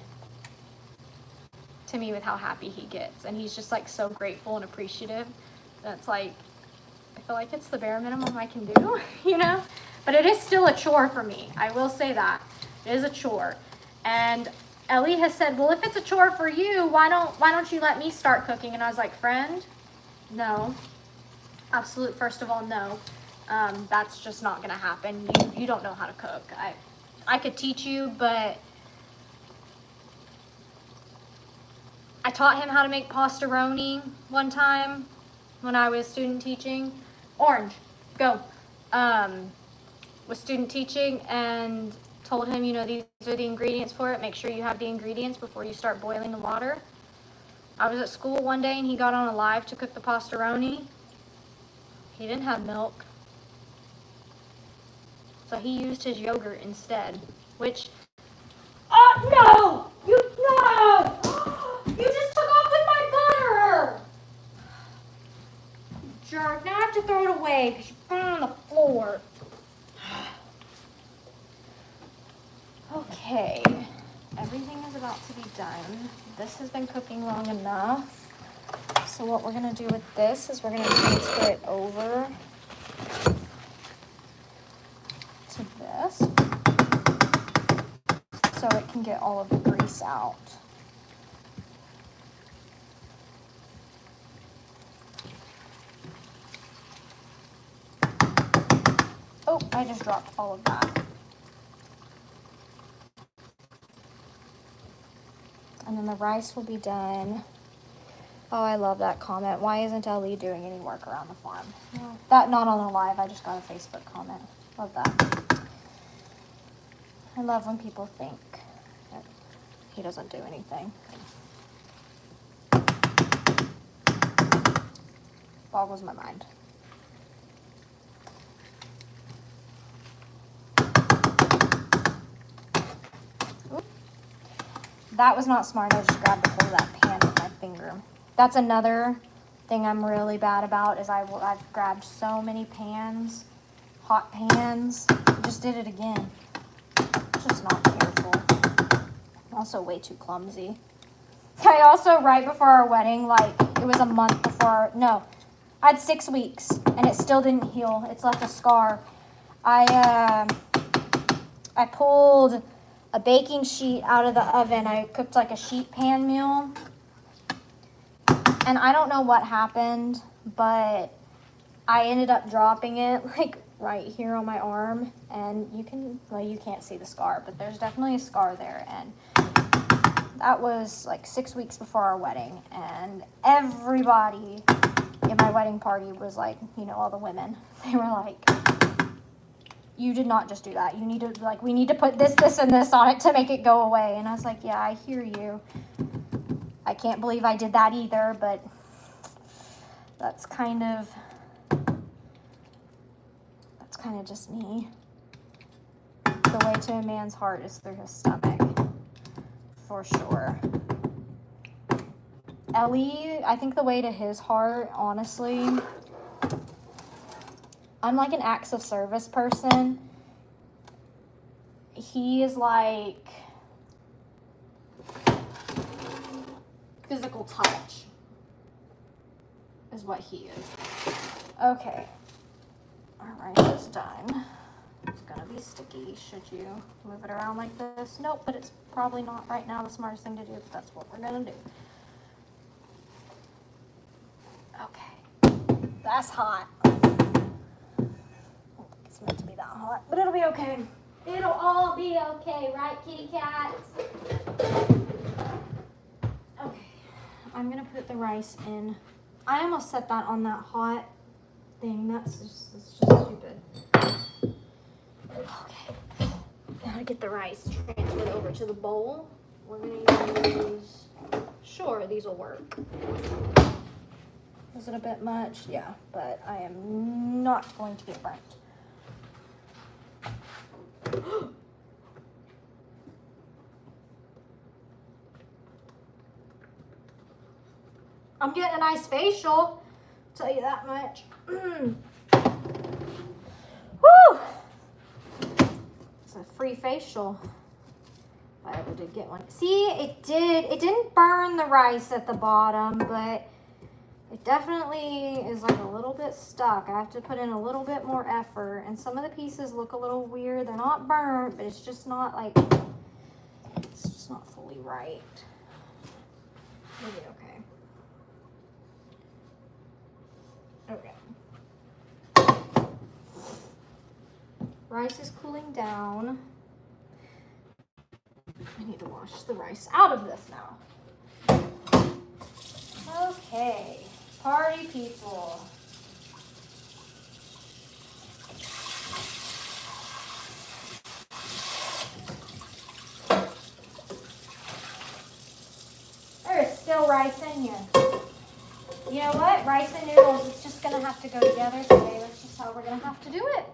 to me with how happy he gets. And he's just like so grateful and appreciative. That's like, I feel like it's the bare minimum I can do, you know? But it is still a chore for me. I will say that. It is a chore. And Ellie has said, well, if it's a chore for you, why don't you let me start cooking? And I was like, friend, no. First of all, no. That's just not gonna happen. You don't know how to cook. I could teach you, but I taught him how to make pastaroni one time when I was student teaching. Orange, go. Was student teaching and told him, you know, these are the ingredients for it. Make sure you have the ingredients before you start boiling the water. I was at school one day and he got on a live to cook the pastaroni. He didn't have milk. So he used his yogurt instead, which, oh no! You just took off with my butter! Jerk, now I have to throw it away because you put it on the floor. Okay, everything is about to be done. This has been cooking long enough. So what we're gonna do with this is we're gonna transfer it over to this so it can get all of the grease out. Oh, I just dropped all of that. And then the rice will be done. Oh, I love that comment. Why isn't Ellie doing any work around the farm? Well, that not on the live. I just got a Facebook comment. Love that. I love when people think that he doesn't do anything. Boggles my mind. Oop. That was not smart. I just grabbed a hold of that pan with my finger. That's another thing I'm really bad about is I've grabbed so many pans, hot pans. I just did it again. Just not careful. I'm also way too clumsy. I also, right before our wedding, like it was a month before, no, I had 6 weeks and it still didn't heal. It's left a scar. I pulled a baking sheet out of the oven. I cooked like a sheet pan meal. And I don't know what happened, but I ended up dropping it like right here on my arm. And you can, well, you can't see the scar, but there's definitely a scar there. And that was like 6 weeks before our wedding. And everybody in my wedding party was like, you know, all the women, they were like, you did not just do that. You need to, like, we need to put this, this, and this on it to make it go away. And I was like, yeah, I hear you. I can't believe I did that either, but that's kind of just me. The way to a man's heart is through his stomach, for sure. Ellie, I think the way to his heart, honestly, I'm like an acts of service person. He is like physical touch is what he is. Okay, our rice is done. It's gonna be sticky. Should you move it around like this? Nope, but it's probably not right now the smartest thing to do, but that's what we're gonna do. Okay, that's hot. I don't think it's meant to be that hot, but it'll be okay. It'll all be okay, right, kitty cats? Okay, I'm gonna put the rice in. I almost set that on that hot thing. That's just stupid. Okay, now to get the rice transferred over to the bowl, we're gonna use, sure, these will work. Is it a bit much? Yeah, but I am not going to get burnt. I'm getting a nice facial, I'll tell you that much. Woo! It's a free facial. If I ever did get one. See, it didn't burn the rice at the bottom, but it definitely is like a little bit stuck. I have to put in a little bit more effort, and some of the pieces look a little weird. They're not burnt, but it's just not like, it's just not fully right. Maybe okay. Okay. Rice is cooling down. I need to wash the rice out of this now. Okay, party people. There is still rice in here. You know what? Rice and noodles, it's just gonna have to go together today. That's just how we're gonna have to do it.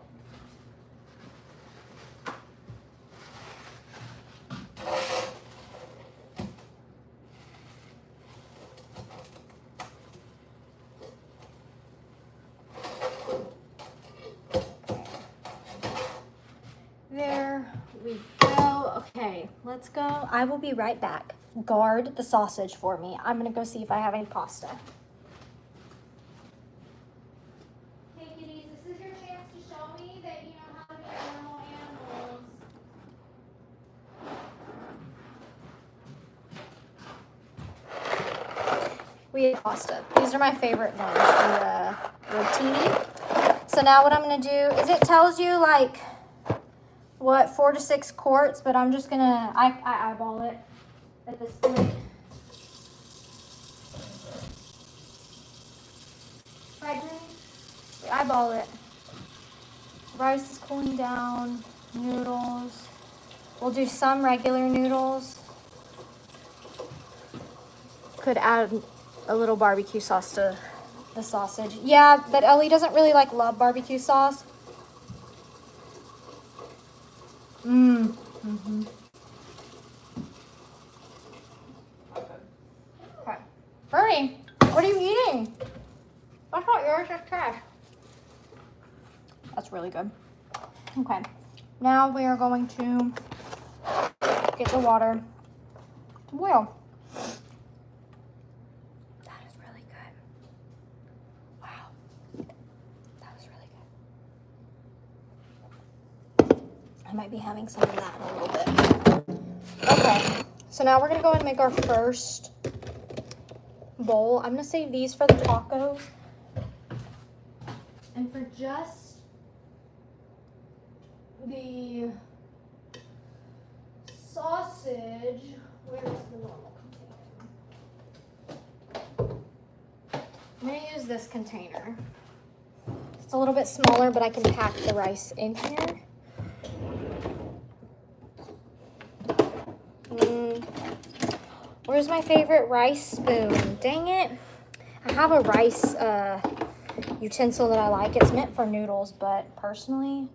There we go. Okay, let's go. I will be right back. Guard the sausage for me. I'm gonna go see if I have any pasta. Hey kitties, this is your chance to show me that you know how to be normal animals. We have pasta. These are my favorite ones, the rotini. So now what I'm gonna do is it tells you like what 4 to 6 quarts, but I'm just gonna I eyeball it at this point. Right, Jenny? Eyeball it. Rice is cooling down. Noodles. We'll do some regular noodles. Could add a little barbecue sauce to the sausage. Yeah, but Ellie doesn't really love barbecue sauce. Mm-hmm. Okay. Bernie, what are you eating? That's not yours, that's trash. That's really good. Okay. Now we are going to get the water to boil. That is really good. Wow. That was really good. I might be having some of that in a little bit. Okay. So now we're going to go and make our first bowl. I'm going to save these for the tacos. And for just the sausage, where is the normal container? I'm going to use this container. It's a little bit smaller, but I can pack the rice in here. Where's my favorite rice spoon? Dang it. I have a rice utensil that I like. It's meant for noodles, but personally,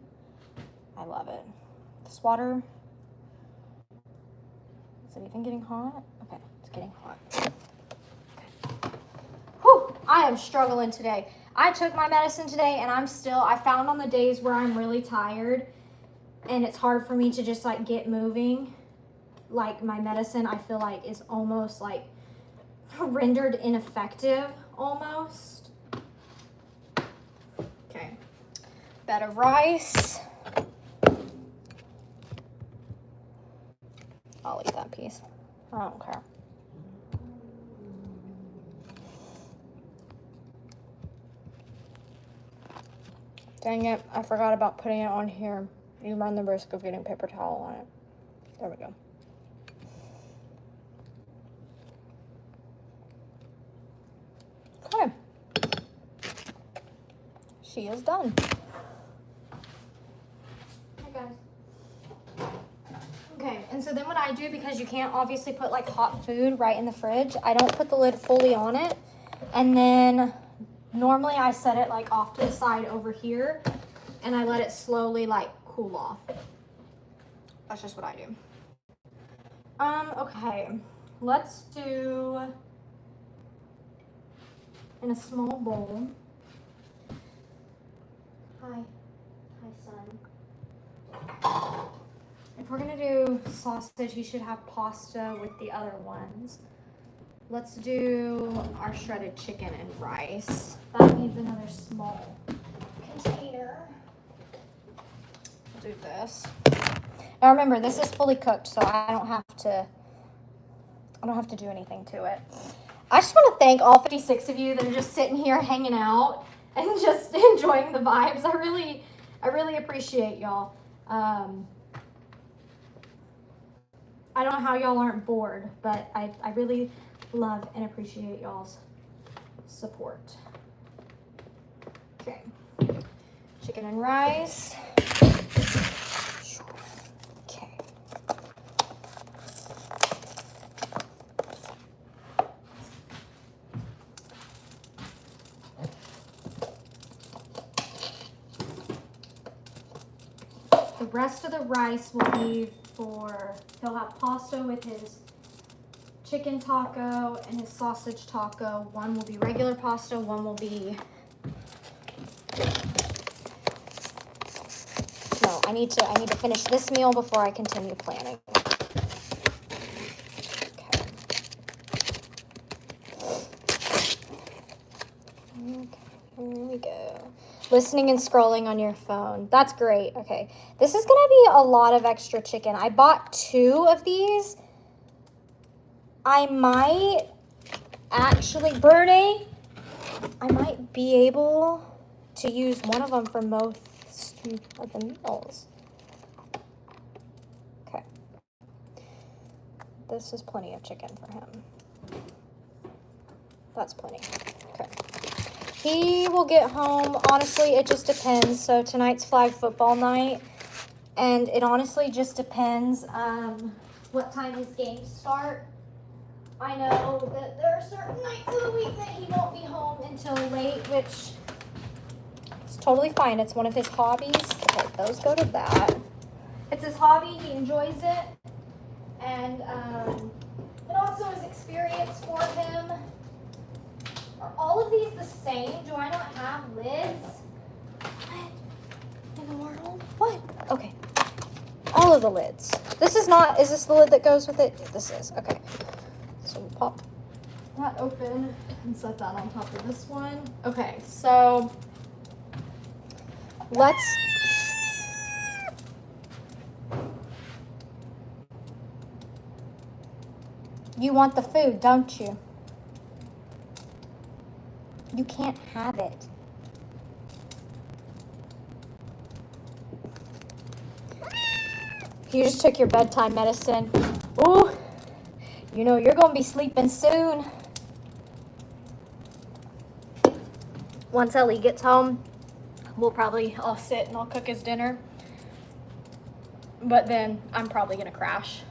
I love it. This water, is it even getting hot? Okay, it's getting hot. Okay. Whew, I am struggling today. I took my medicine today and I found on the days where I'm really tired and it's hard for me to just get moving, my medicine I feel like is almost rendered ineffective almost. Okay, bed of rice. I'll eat that piece. I don't care. Dang it, I forgot about putting it on here. You run the risk of getting paper towel on it. There we go. Okay. She is done. Hey guys. Okay, and so then what I do, because you can't obviously put hot food right in the fridge, I don't put the lid fully on it. And then normally I set it off to the side over here and I let it slowly cool off. That's just what I do. Okay, let's do in a small bowl. Hi son. if we're gonna do sausage, he should have pasta with the other ones. Let's do our shredded chicken and rice. That needs another small container. We'll do this. Now remember, this is fully cooked, so I don't have to do anything to it. I just want to thank all 56 of you that are just sitting here hanging out and just enjoying the vibes. I really appreciate y'all. I don't know how y'all aren't bored, but I really love and appreciate y'all's support. Okay, chicken and rice. Okay. The rest of the rice will be he'll have pasta with his chicken taco and his sausage taco. One will be regular pasta, one will be... No, I need to finish this meal before I continue planning. Okay, here we go. Listening and scrolling on your phone. That's great. Okay. This is going to be a lot of extra chicken. I bought 2 of these. I might actually, Bernie, I might be able to use one of them for most of the meals. Okay. This is plenty of chicken for him. That's plenty. Okay. He will get home, honestly, it just depends. So tonight's flag football night, and it honestly just depends what time his games start. I know that there are certain nights of the week that he won't be home until late, which is totally fine. It's one of his hobbies. Okay, those go to that. It's his hobby. He enjoys it. And it also is experience for him. Are all of these the same? Do I not have lids? What in the world? What? Okay. All of the lids. This is not, is this the lid that goes with it? This is. Okay. So we'll pop that open and set that on top of this one. Okay, so let's... You want the food, don't you? You can't have it. You just took your bedtime medicine. Ooh, you know you're gonna be sleeping soon. Once Ellie gets home, we'll probably all sit and I'll cook his dinner. But then I'm probably gonna crash.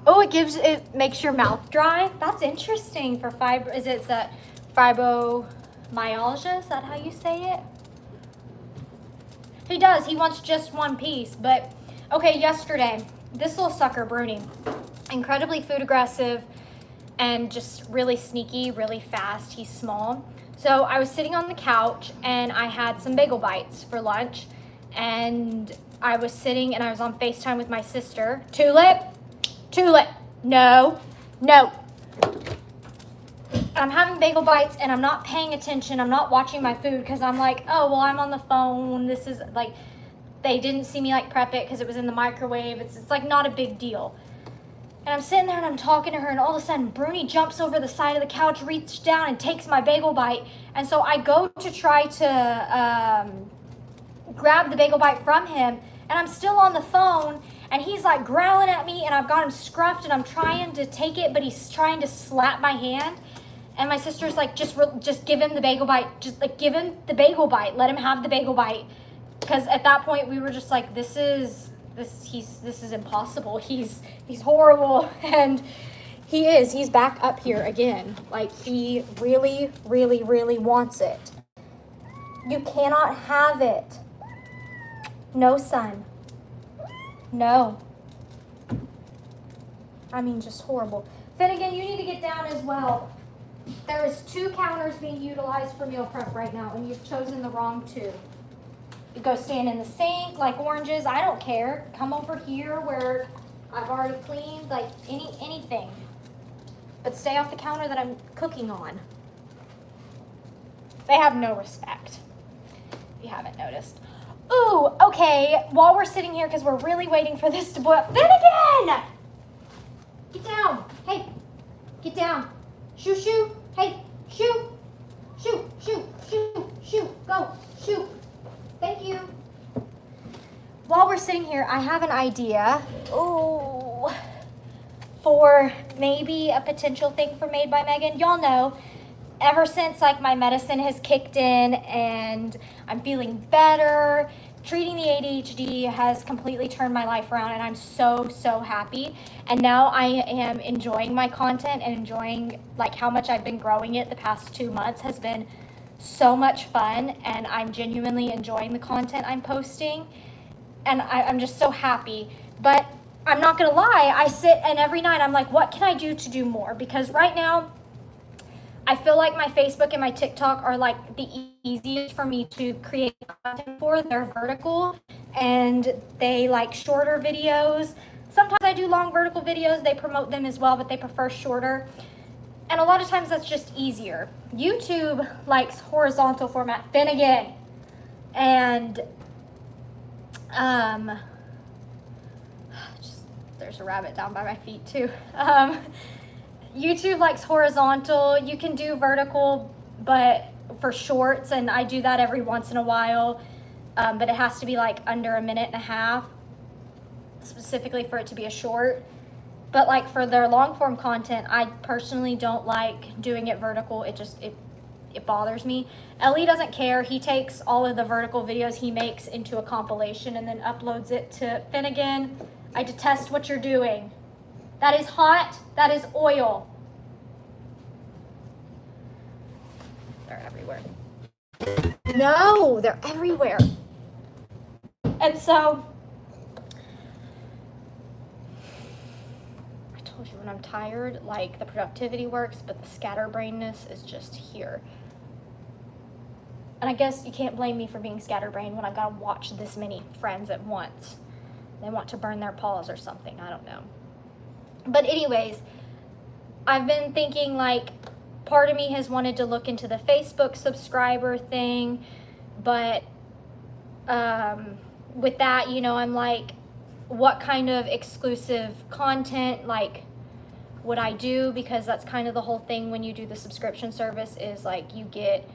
Oh, it makes your mouth dry. That's interesting for fibromyalgia. Is it that fibromyalgia? Is that how you say it? He does. He wants just one piece. But okay, yesterday, this little sucker, Bruni, incredibly food aggressive and just really sneaky, really fast. He's small. So I was sitting on the couch and I had some bagel bites for lunch, and I was sitting and I was on FaceTime with my sister. Tulip, no. I'm having bagel bites and I'm not paying attention. I'm not watching my food because I'm like, oh, well, I'm on the phone. This is like, they didn't see me like prep it because it was in the microwave. It's like not a big deal. And I'm sitting there and I'm talking to her, and all of a sudden Bruni jumps over the side of the couch, reaches down and takes my bagel bite. And so I go to try to grab the bagel bite from him, and I'm still on the phone. And he's like growling at me, and I've got him scruffed, and I'm trying to take it, but he's trying to slap my hand. And my sister's like, just give him the bagel bite. Just like give him the bagel bite. Let him have the bagel bite. Because at that point we were just like, this is impossible. He's horrible, and he's back up here again. Like he really, really, really wants it. You cannot have it. No, son. No. I mean, just horrible. Finnegan, you need to get down as well. There is 2 counters being utilized for meal prep right now, and you've chosen the wrong 2. You go stand in the sink like oranges. I don't care. Come over here where I've already cleaned, like anything. But stay off the counter that I'm cooking on. They have no respect, if you haven't noticed. Ooh, okay, while we're sitting here, because we're really waiting for this to boil. Finnegan! Get down. Hey, get down. Shoo, shoo. Hey, shoo. Shoo, shoo, shoo, shoo. Go, shoo. Thank you. While we're sitting here, I have an idea. Ooh, for maybe a potential thing for Made by Megan. Y'all know, ever since like my medicine has kicked in and I'm feeling better, treating the ADHD has completely turned my life around, and I'm so happy. And now I am enjoying my content and enjoying like how much I've been growing it the past 2 months has been so much fun, and I'm genuinely enjoying the content I'm posting, and I'm just so happy. But I'm not gonna lie, I sit and every night I'm like, what can I do to do more? Because right now I feel like my Facebook and my TikTok are like the easiest for me to create content for. They're vertical and they like shorter videos. Sometimes I do long vertical videos, they promote them as well, but they prefer shorter. And a lot of times that's just easier. YouTube likes horizontal format. Finnegan. And there's a rabbit down by my feet too. YouTube likes horizontal. You can do vertical, but for shorts, and I do that every once in a while, but it has to be like under 1.5 minutes, specifically for it to be a short. But like for their long form content, I personally don't like doing it vertical. It bothers me. Ellie doesn't care. He takes all of the vertical videos he makes into a compilation and then uploads it to Finnegan. I detest what you're doing. That is hot. That is oil. They're everywhere. No, they're everywhere. And so, I told you when I'm tired, like the productivity works, but the scatterbrainness is just here. And I guess you can't blame me for being scatterbrained when I've got to watch this many friends at once. They want to burn their paws or something. I don't know. But anyways, I've been thinking like part of me has wanted to look into the Facebook subscriber thing, but with that, you know, I'm like, what kind of exclusive content like would I do? Because that's kind of the whole thing when you do the subscription service is like you get,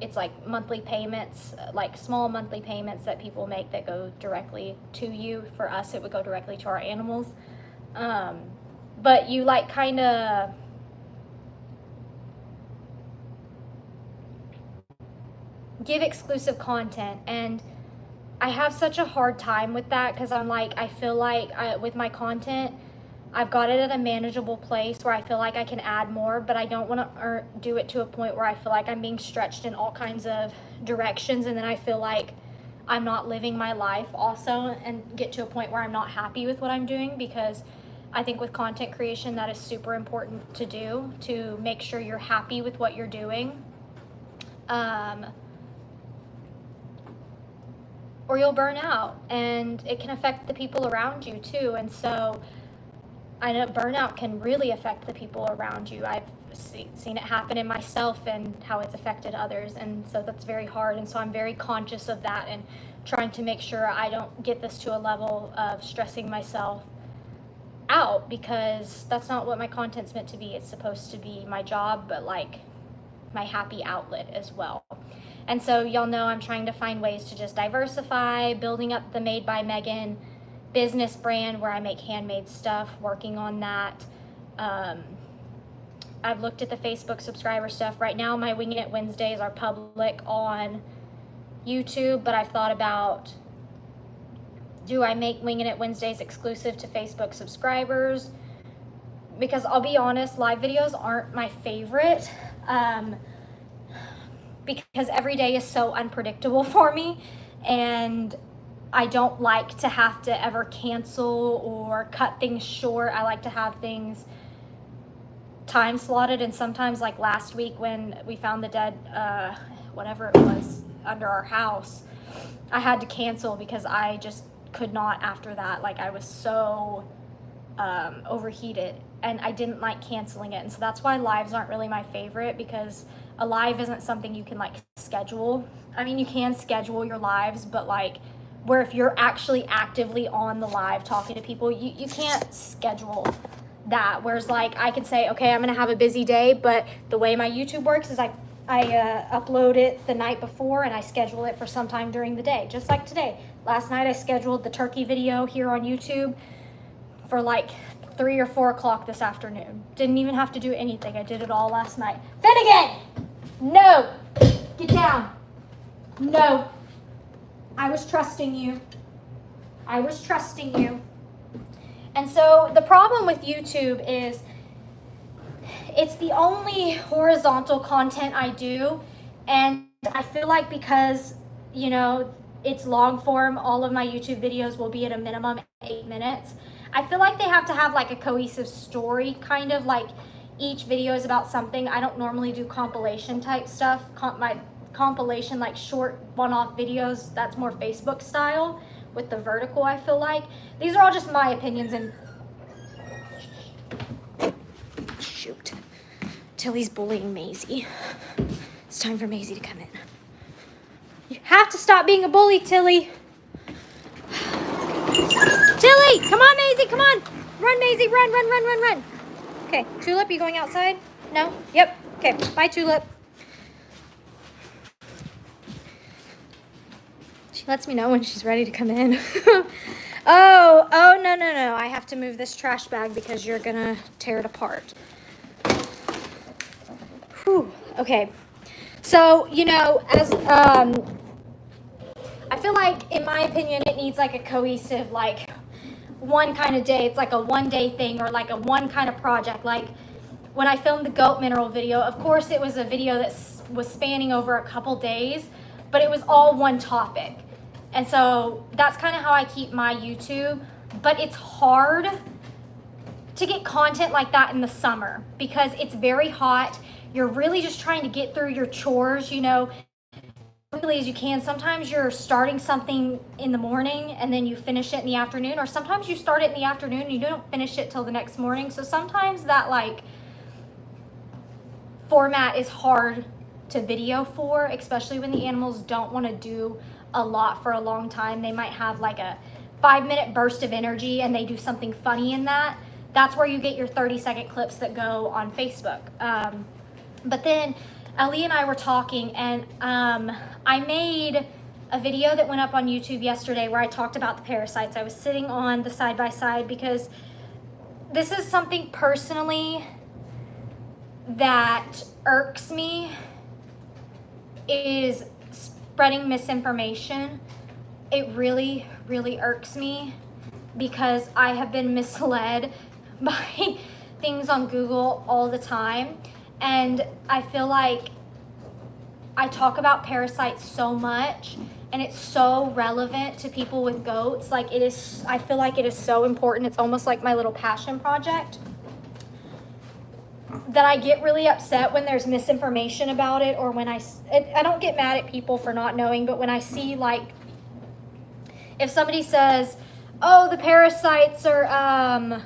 it's like monthly payments, like small monthly payments that people make that go directly to you. For us, it would go directly to our animals. But you like kind of give exclusive content, and I have such a hard time with that because I'm like, I feel like with my content, I've got it at a manageable place where I feel like I can add more, but I don't want to do it to a point where I feel like I'm being stretched in all kinds of directions, and then I feel like I'm not living my life also and get to a point where I'm not happy with what I'm doing, because I think with content creation that is super important to do, to make sure you're happy with what you're doing. Or you'll burn out, and it can affect the people around you too. And so I know burnout can really affect the people around you. I've seen it happen in myself and how it's affected others, and so that's very hard. And so I'm very conscious of that and trying to make sure I don't get this to a level of stressing myself out, because that's not what my content's meant to be. It's supposed to be my job, but like my happy outlet as well. And so y'all know I'm trying to find ways to just diversify, building up the Made by Megan business brand where I make handmade stuff, working on that. I've looked at the Facebook subscriber stuff. Right now my Wingin' It Wednesdays are public on YouTube, but I've thought about, do I make Wingin' It Wednesdays exclusive to Facebook subscribers? Because I'll be honest, live videos aren't my favorite. Because every day is so unpredictable for me, and I don't like to have to ever cancel or cut things short. I like to have things time slotted, and sometimes like last week when we found the dead, whatever it was under our house, I had to cancel because I just could not after that. Like I was so overheated and I didn't like canceling it. And so that's why lives aren't really my favorite, because a live isn't something you can like schedule. I mean, you can schedule your lives, but like where if you're actually actively on the live talking to people, you can't schedule that. Whereas like I could say, okay, I'm gonna have a busy day, but the way my YouTube works is I upload it the night before and I schedule it for sometime during the day, just like today. Last night I scheduled the turkey video here on YouTube for like 3 or 4 o'clock this afternoon. Didn't even have to do anything. I did it all last night. Finnegan! No! Get down. No. I was trusting you. I was trusting you. And so the problem with YouTube is it's the only horizontal content I do. And I feel like because, you know, it's long form, all of my YouTube videos will be at a minimum 8 minutes. I feel like they have to have like a cohesive story, kind of like each video is about something. I don't normally do compilation type stuff. My compilation, like short one-off videos, that's more Facebook style with the vertical, I feel like. These are all just my opinions. And shoot, Tilly's bullying Maisie. It's time for Maisie to come in. You have to stop being a bully, Tilly. Tilly, come on, Maisie, come on. Run, Maisie, run, run, run, run, run. Okay, Tulip, you going outside? No? Yep. Okay, bye, Tulip. She lets me know when she's ready to come in. Oh, no. I have to move this trash bag because you're gonna tear it apart. Whew. Okay. So, you know, as, I feel like, in my opinion, it needs like a cohesive, like, one kind of day. It's like a one-day thing, or like a one kind of project. Like when I filmed the goat mineral video, of course it was a video that was spanning over a couple days, but it was all one topic. And so that's kind of how I keep my YouTube. But it's hard to get content like that in the summer because it's very hot. You're really just trying to get through your chores, you know, quickly as you can. Sometimes you're starting something in the morning and then you finish it in the afternoon, or sometimes you start it in the afternoon and you don't finish it till the next morning. So sometimes that like format is hard to video for, especially when the animals don't want to do a lot for a long time. They might have like a 5-minute burst of energy and they do something funny in that. That's where you get your 30-second clips that go on Facebook. But then Ali and I were talking, and I made a video that went up on YouTube yesterday where I talked about the parasites. I was sitting on the side-by-side because this is something personally that irks me, is spreading misinformation. It really, really irks me because I have been misled by things on Google all the time. And I feel like I talk about parasites so much and it's so relevant to people with goats. Like it is, I feel like it is so important. It's almost like my little passion project that I get really upset when there's misinformation about it, or when I don't get mad at people for not knowing, but when I see like, if somebody says, oh, the parasites are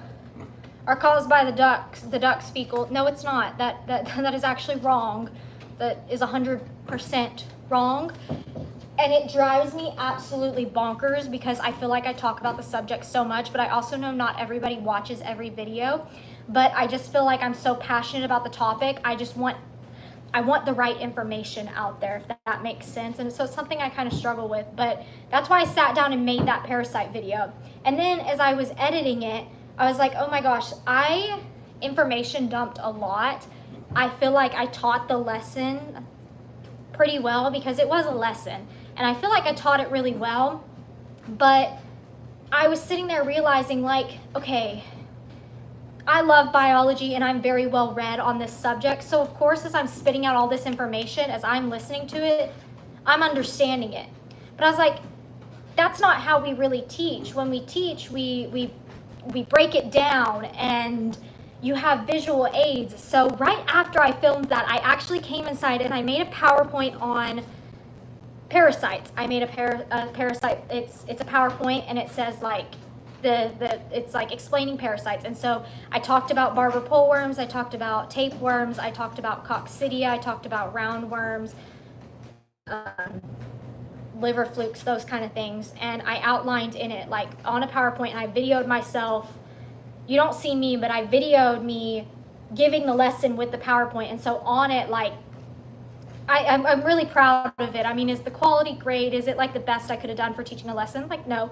caused by the duck's fecal. No, it's not. That is actually wrong. That is 100% wrong. And it drives me absolutely bonkers because I feel like I talk about the subject so much, but I also know not everybody watches every video. But I just feel like I'm so passionate about the topic. I want the right information out there, if that makes sense. And so it's something I kind of struggle with, but that's why I sat down and made that parasite video. And then as I was editing it, I was like, oh my gosh, I information dumped a lot. I feel like I taught the lesson pretty well because it was a lesson. And I feel like I taught it really well. But I was sitting there realizing like, okay, I love biology and I'm very well read on this subject. So of course, as I'm spitting out all this information, as I'm listening to it, I'm understanding it. But I was like, that's not how we really teach. When we teach, we break it down and, you have visual aids. So right after I filmed that, I actually came inside and I made a PowerPoint on parasites. I made a parasite. It's a PowerPoint, and it says like it's like explaining parasites. And so I talked about barber pole worms, I talked about tapeworms, I talked about coccidia, I talked about roundworms, liver flukes, those kind of things. And I outlined in it like on a PowerPoint, and I videoed myself. You don't see me, but I videoed me giving the lesson with the PowerPoint. And so on it, like, I'm really proud of it. I mean, is the quality great? Is it like the best I could have done for teaching a lesson? Like, no,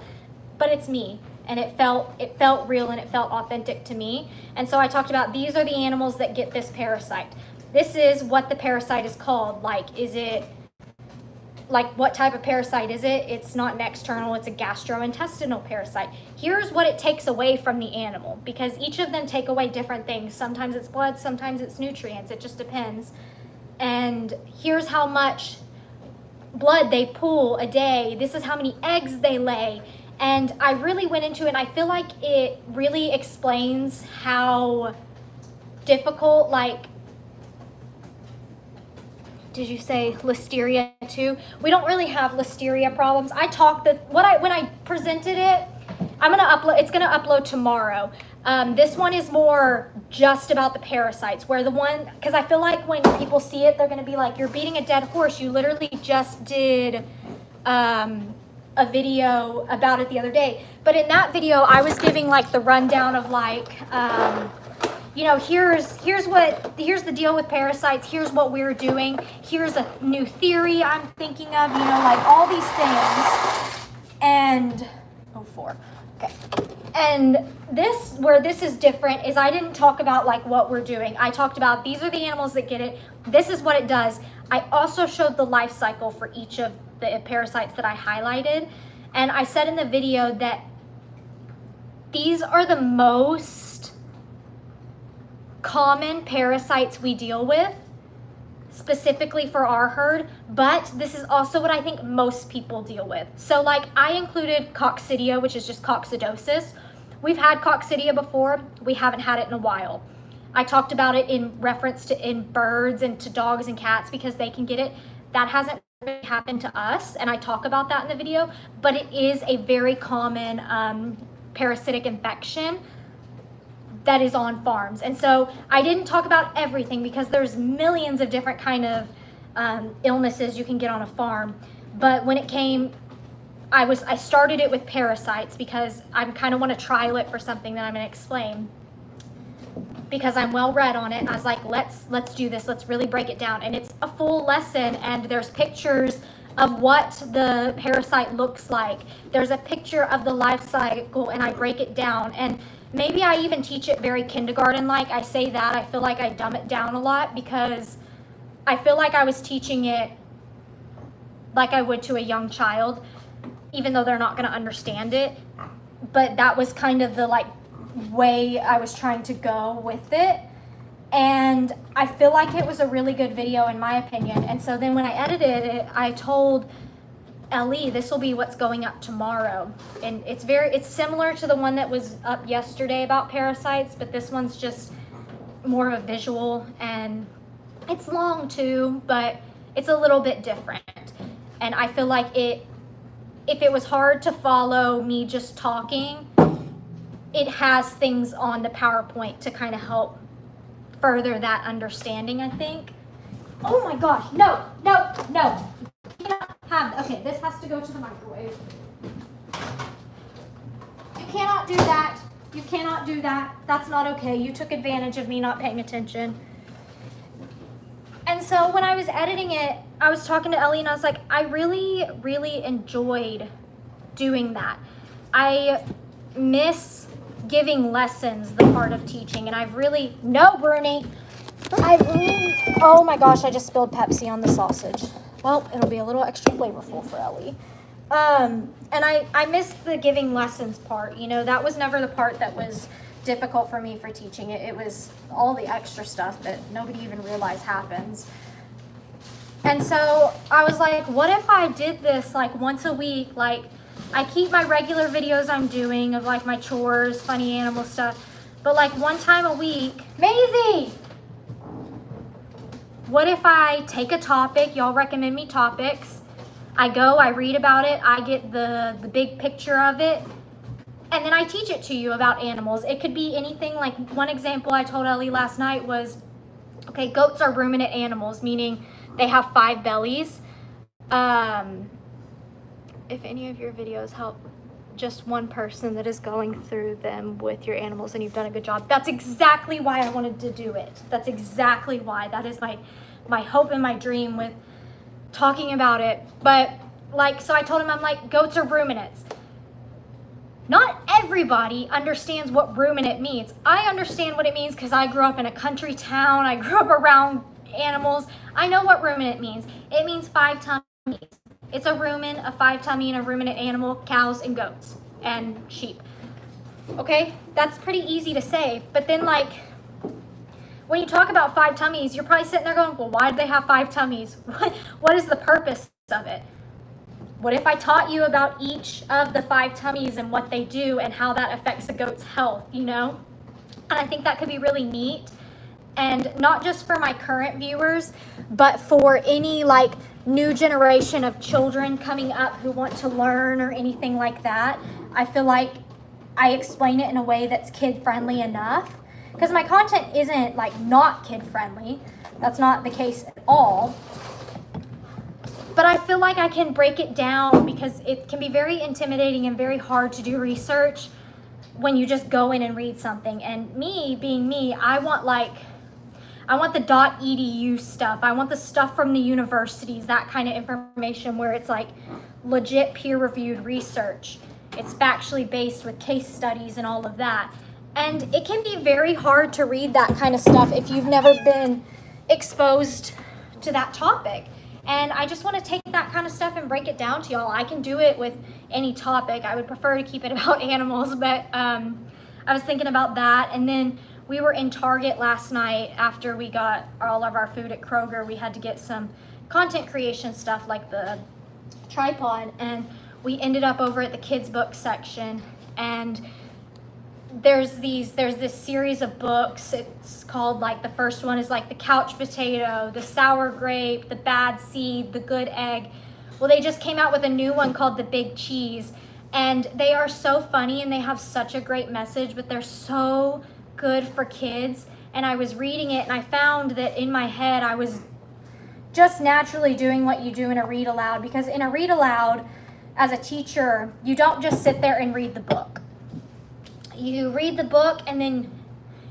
but it's me. And it felt real, and it felt authentic to me. And so I talked about, these are the animals that get this parasite. This is what the parasite is called. Like, is it, like, what type of parasite is it? It's not an external, it's a gastrointestinal parasite. Here's what it takes away from the animal, because each of them take away different things. Sometimes it's blood, sometimes it's nutrients, it just depends. And here's how much blood they pull a day. This is how many eggs they lay. And I really went into it, and I feel like it really explains how difficult, like, did you say listeria too? We don't really have listeria problems. When I presented it, it's gonna upload tomorrow. This one is more just about the parasites, where because I feel like when people see it, they're gonna be like, you're beating a dead horse. You literally just did a video about it the other day. But in that video, I was giving like the rundown of like, you know, here's the deal with parasites. Here's what we're doing. Here's a new theory I'm thinking of, you know, like all these things. And, okay. And where this is different is I didn't talk about like what we're doing. I talked about, these are the animals that get it. This is what it does. I also showed the life cycle for each of the parasites that I highlighted. And I said in the video that these are the most common parasites we deal with, specifically for our herd, but this is also what I think most people deal with. So like I included coccidia, which is just coccidosis. We've had coccidia before, we haven't had it in a while. I talked about it in reference to in birds and to dogs and cats because they can get it. That hasn't really happened to us, and I talk about that in the video, but it is a very common parasitic infection that is on farms. And so I didn't talk about everything because there's millions of different kind of illnesses you can get on a farm. But when it came, I started it with parasites because I kind of want to trial it for something that I'm going to explain, because I'm well read on it. And I was like, let's do this. Let's really break it down. And it's a full lesson, and there's pictures of what the parasite looks like. There's a picture of the life cycle, and I break it down. And maybe I even teach it very kindergarten-like. I say that, I feel like I dumb it down a lot because I feel like I was teaching it like I would to a young child, even though they're not gonna understand it. But that was kind of the like way I was trying to go with it. And I feel like it was a really good video in my opinion. And so then when I edited it, I told Ellie, this will be what's going up tomorrow. And it's similar to the one that was up yesterday about parasites, but this one's just more of a visual, and it's long too, but it's a little bit different. And I feel like if it was hard to follow me just talking, it has things on the PowerPoint to kind of help further that understanding, I think. Oh my gosh, no. You cannot have, okay, this has to go to the microwave. You cannot do that. You cannot do that. That's not okay. You took advantage of me not paying attention. And so when I was editing it, I was talking to Ellie and I was like, I really, really enjoyed doing that. I miss giving lessons, the part of teaching, and no, Bruni. Oh my gosh, I just spilled Pepsi on the sausage. Well, it'll be a little extra flavorful for Ellie. And I miss the giving lessons part. You know, that was never the part that was difficult for me for teaching it. It was all the extra stuff that nobody even realized happens. And so I was like, what if I did this like once a week? Like, I keep my regular videos I'm doing of like my chores, funny animal stuff, But like one time a week, Maisie, what if I take a topic, y'all recommend me topics, I go, I read about it, I get the big picture of it, and then I teach it to you about animals. It could be anything. Like one example I told Ellie last night was, okay, goats are ruminant animals, meaning they have 5 bellies. If any of your videos help just one person that is going through them with your animals, and you've done a good job. That's exactly why I wanted to do it. That's exactly why. That is my hope and my dream with talking about it. But like, so I told him, I'm like, goats are ruminants. Not everybody understands what ruminant means. I understand what it means because I grew up in a country town. I grew up around animals. I know what ruminant means. It means 5 tummies. It's a rumen, a 5 tummy, and a ruminant animal, cows and goats and sheep. Okay, that's pretty easy to say. But then like, when you talk about 5 tummies, you're probably sitting there going, well, why do they have 5 tummies? What is the purpose of it? What if I taught you about each of the 5 tummies and what they do and how that affects a goat's health, you know? And I think that could be really neat. And not just for my current viewers, but for any like new generation of children coming up who want to learn or anything like that. I feel like I explain it in a way that's kid friendly enough, because my content isn't like not kid friendly. That's not the case at all. But I feel like I can break it down because it can be very intimidating and very hard to do research when you just go in and read something. And me being me, I want the .edu stuff. I want the stuff from the universities, that kind of information where it's like legit peer-reviewed research. It's factually based with case studies and all of that. And it can be very hard to read that kind of stuff if you've never been exposed to that topic. And I just want to take that kind of stuff and break it down to y'all. I can do it with any topic. I would prefer to keep it about animals, but I was thinking about that. And then we were in Target last night after we got all of our food at Kroger. We had to get some content creation stuff like the tripod, and we ended up over at the kids book section, and there's this series of books. It's called, like, the first one is like the couch potato, the sour grape, the bad seed, the good egg. Well, they just came out with a new one called the big cheese, and they are so funny and they have such a great message, but they're so good for kids. And I was reading it and I found that in my head I was just naturally doing what you do in a read aloud, because in a read aloud as a teacher, you don't just sit there and read the book. You read the book and then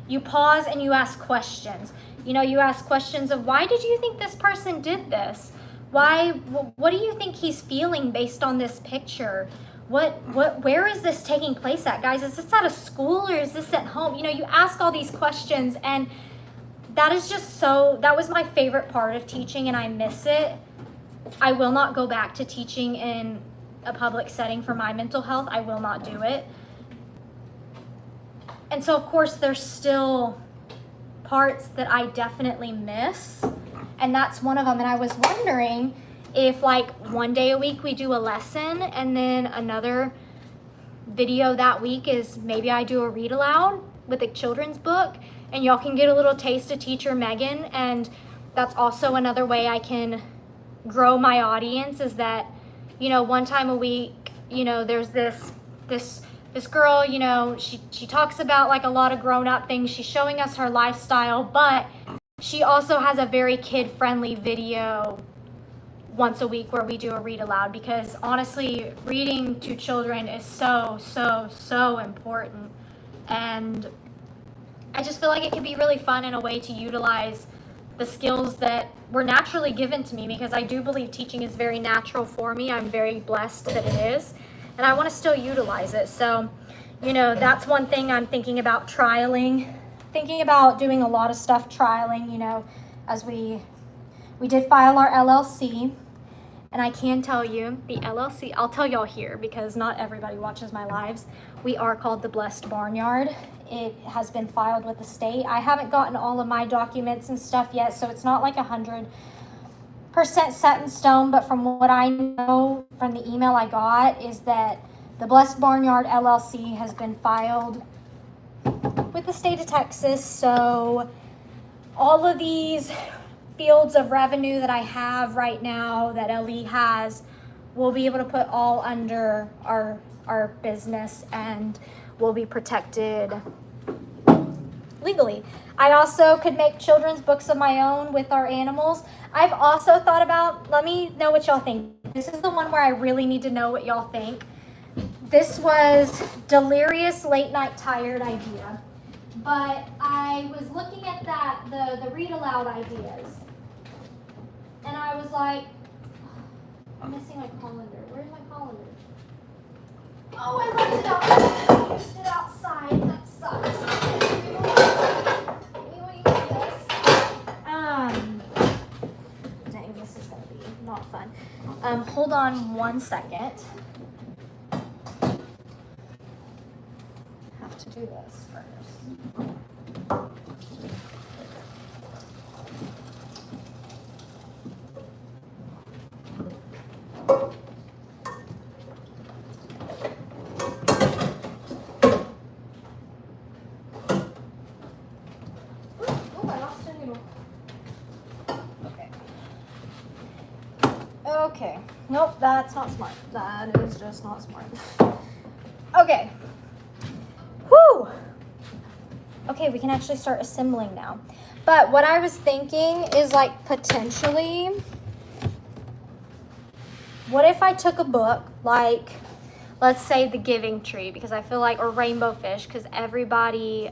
you pause and you ask questions. You know, you ask questions of, why did you think this person did this? What do you think he's feeling based on this picture? Where is this taking place at, guys? Is this at a school or is this at home? You know, you ask all these questions, and that was my favorite part of teaching, and I miss it. I will not go back to teaching in a public setting for my mental health. I will not do it. And so, of course, there's still parts that I definitely miss, and that's one of them. And I was wondering if, like, one day a week we do a lesson, and then another video that week is maybe I do a read aloud with a children's book, and y'all can get a little taste of Teacher Megan. And that's also another way I can grow my audience, is that, you know, one time a week, you know, there's this girl, you know, she talks about like a lot of grown-up things. She's showing us her lifestyle, but she also has a very kid-friendly video once a week where we do a read aloud, because honestly, reading to children is so important. And I just feel like it could be really fun in a way to utilize the skills that were naturally given to me, because I do believe teaching is very natural for me. I'm very blessed that it is, and I want to still utilize it. So, you know, that's one thing I'm thinking about trialing, thinking about doing a lot of stuff trialing, you know, as we did file our LLC. And I can tell you, the LLC, I'll tell y'all here because not everybody watches my lives. We are called the Blessed Barnyard. It has been filed with the state. I haven't gotten all of my documents and stuff yet, so it's not like 100% set in stone. But from what I know from the email I got is that the Blessed Barnyard LLC has been filed with with the state of Texas, so all of these fields of revenue that I have right now that Ellie has, we'll be able to put all under our business and will be protected legally. I also could make children's books of my own with our animals. I've also thought about, let me know what y'all think. This is the one where I really need to know what y'all think. This was delirious late night tired idea, but I was looking at that, the read aloud ideas, and I was like, I'm missing my colander. Where's my colander? Oh, I left it out. I used it outside. That sucks. We will use this. Dang, this is gonna be not fun. Hold on 1 second. Have to do this first. Okay. Nope, that's not smart. That is just not smart. Okay. Whew. Okay, we can actually start assembling now. But what I was thinking is like potentially, what if I took a book like, let's say The Giving Tree, because I feel like, or Rainbow Fish, because everybody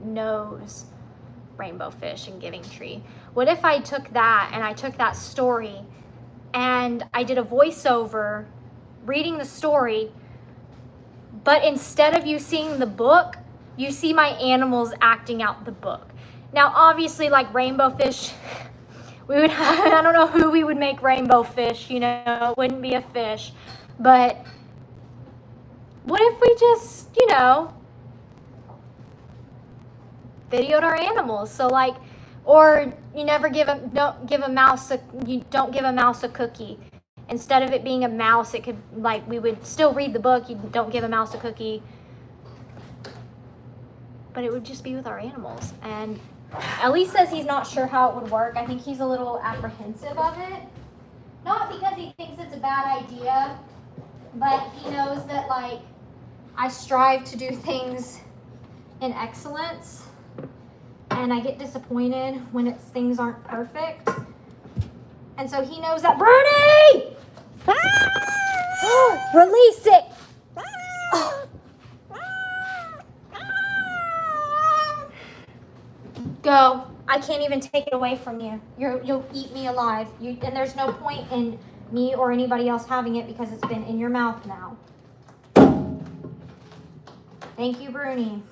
knows Rainbow Fish and Giving Tree. What if I took that and I took that story and I did a voiceover reading the story, but instead of you seeing the book, you see my animals acting out the book. Now, obviously, like Rainbow Fish, we would have, I don't know who we would make Rainbow Fish, you know, it wouldn't be a fish, but what if we just, you know, videoed our animals? So like, or you never don't give a mouse a cookie. Instead of it being a mouse, it could, like, we would still read the book, you don't give a mouse a cookie, but it would just be with our animals. And Ellie says he's not sure how it would work. I think he's a little apprehensive of it. Not because he thinks it's a bad idea, but he knows that, like, I strive to do things in excellence, and I get disappointed when things aren't perfect. And so he knows that, Bruni! Release it! Go. I can't even take it away from you. You'll eat me alive. And there's no point in me or anybody else having it because it's been in your mouth now. Thank you, Bruni.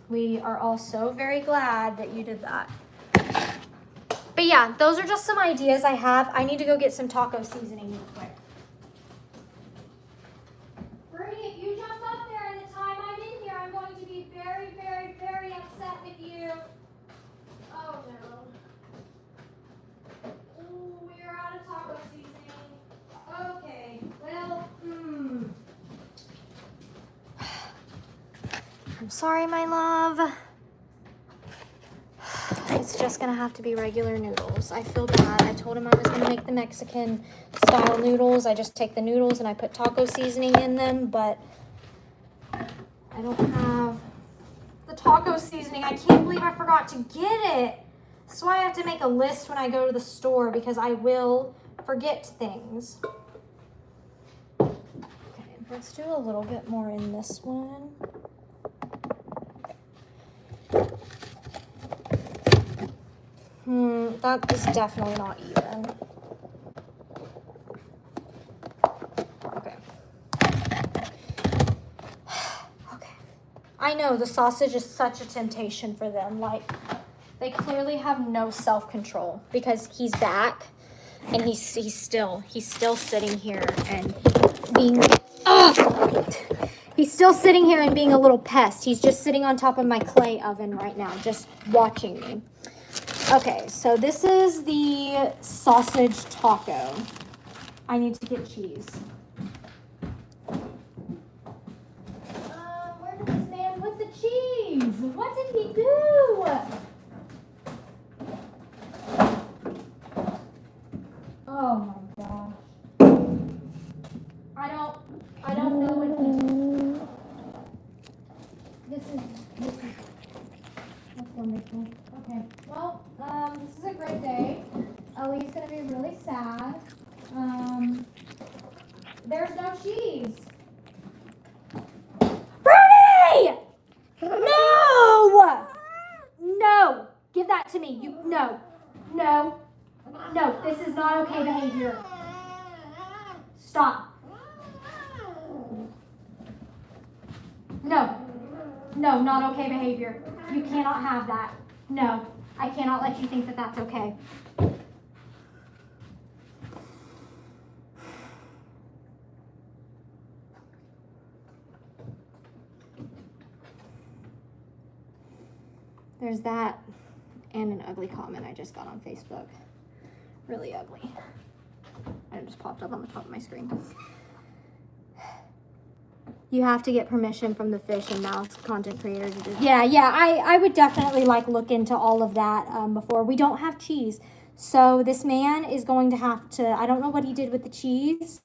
We are all so very glad that you did that. But yeah, those are just some ideas I have. I need to go get some taco seasoning real quick. Bruni, if you jump up there in the time I'm in here, I'm going to be very, very, very upset with you. Oh no. Ooh, we're out of taco seasoning. Okay, well, I'm sorry, my love. It's just gonna have to be regular noodles. I feel bad. I told him I was gonna make the Mexican style noodles. I just take the noodles and I put taco seasoning in them, but I don't have the taco seasoning. I can't believe I forgot to get it. So I have to make a list when I go to the store because I will forget things. Okay, let's do a little bit more in this one. That is definitely not even. Okay. Okay. I know the sausage is such a temptation for them. Like, they clearly have no self-control because he's back and he's still sitting here and being he's still sitting here and being a little pest. He's just sitting on top of my clay oven right now, just watching me. Okay, so this is the sausage taco. I need to get cheese. Where did this man put the cheese? What did he do? Oh my gosh. I don't know what this is that's wonderful. Okay. Well, this is a great day. Ellie's gonna be really sad. There's no cheese. Bruni! No! No! Give that to me. No. This is not okay behavior. Stop. No, not okay behavior. You cannot have that. No, I cannot let you think that that's okay. There's that and an ugly comment I just got on Facebook. Really ugly. And it just popped up on the top of my screen. You have to get permission from the fish and mouse content creators. Yeah, I would definitely look into all of that before. We don't have cheese. So this man is going to have to, I don't know what he did with the cheese.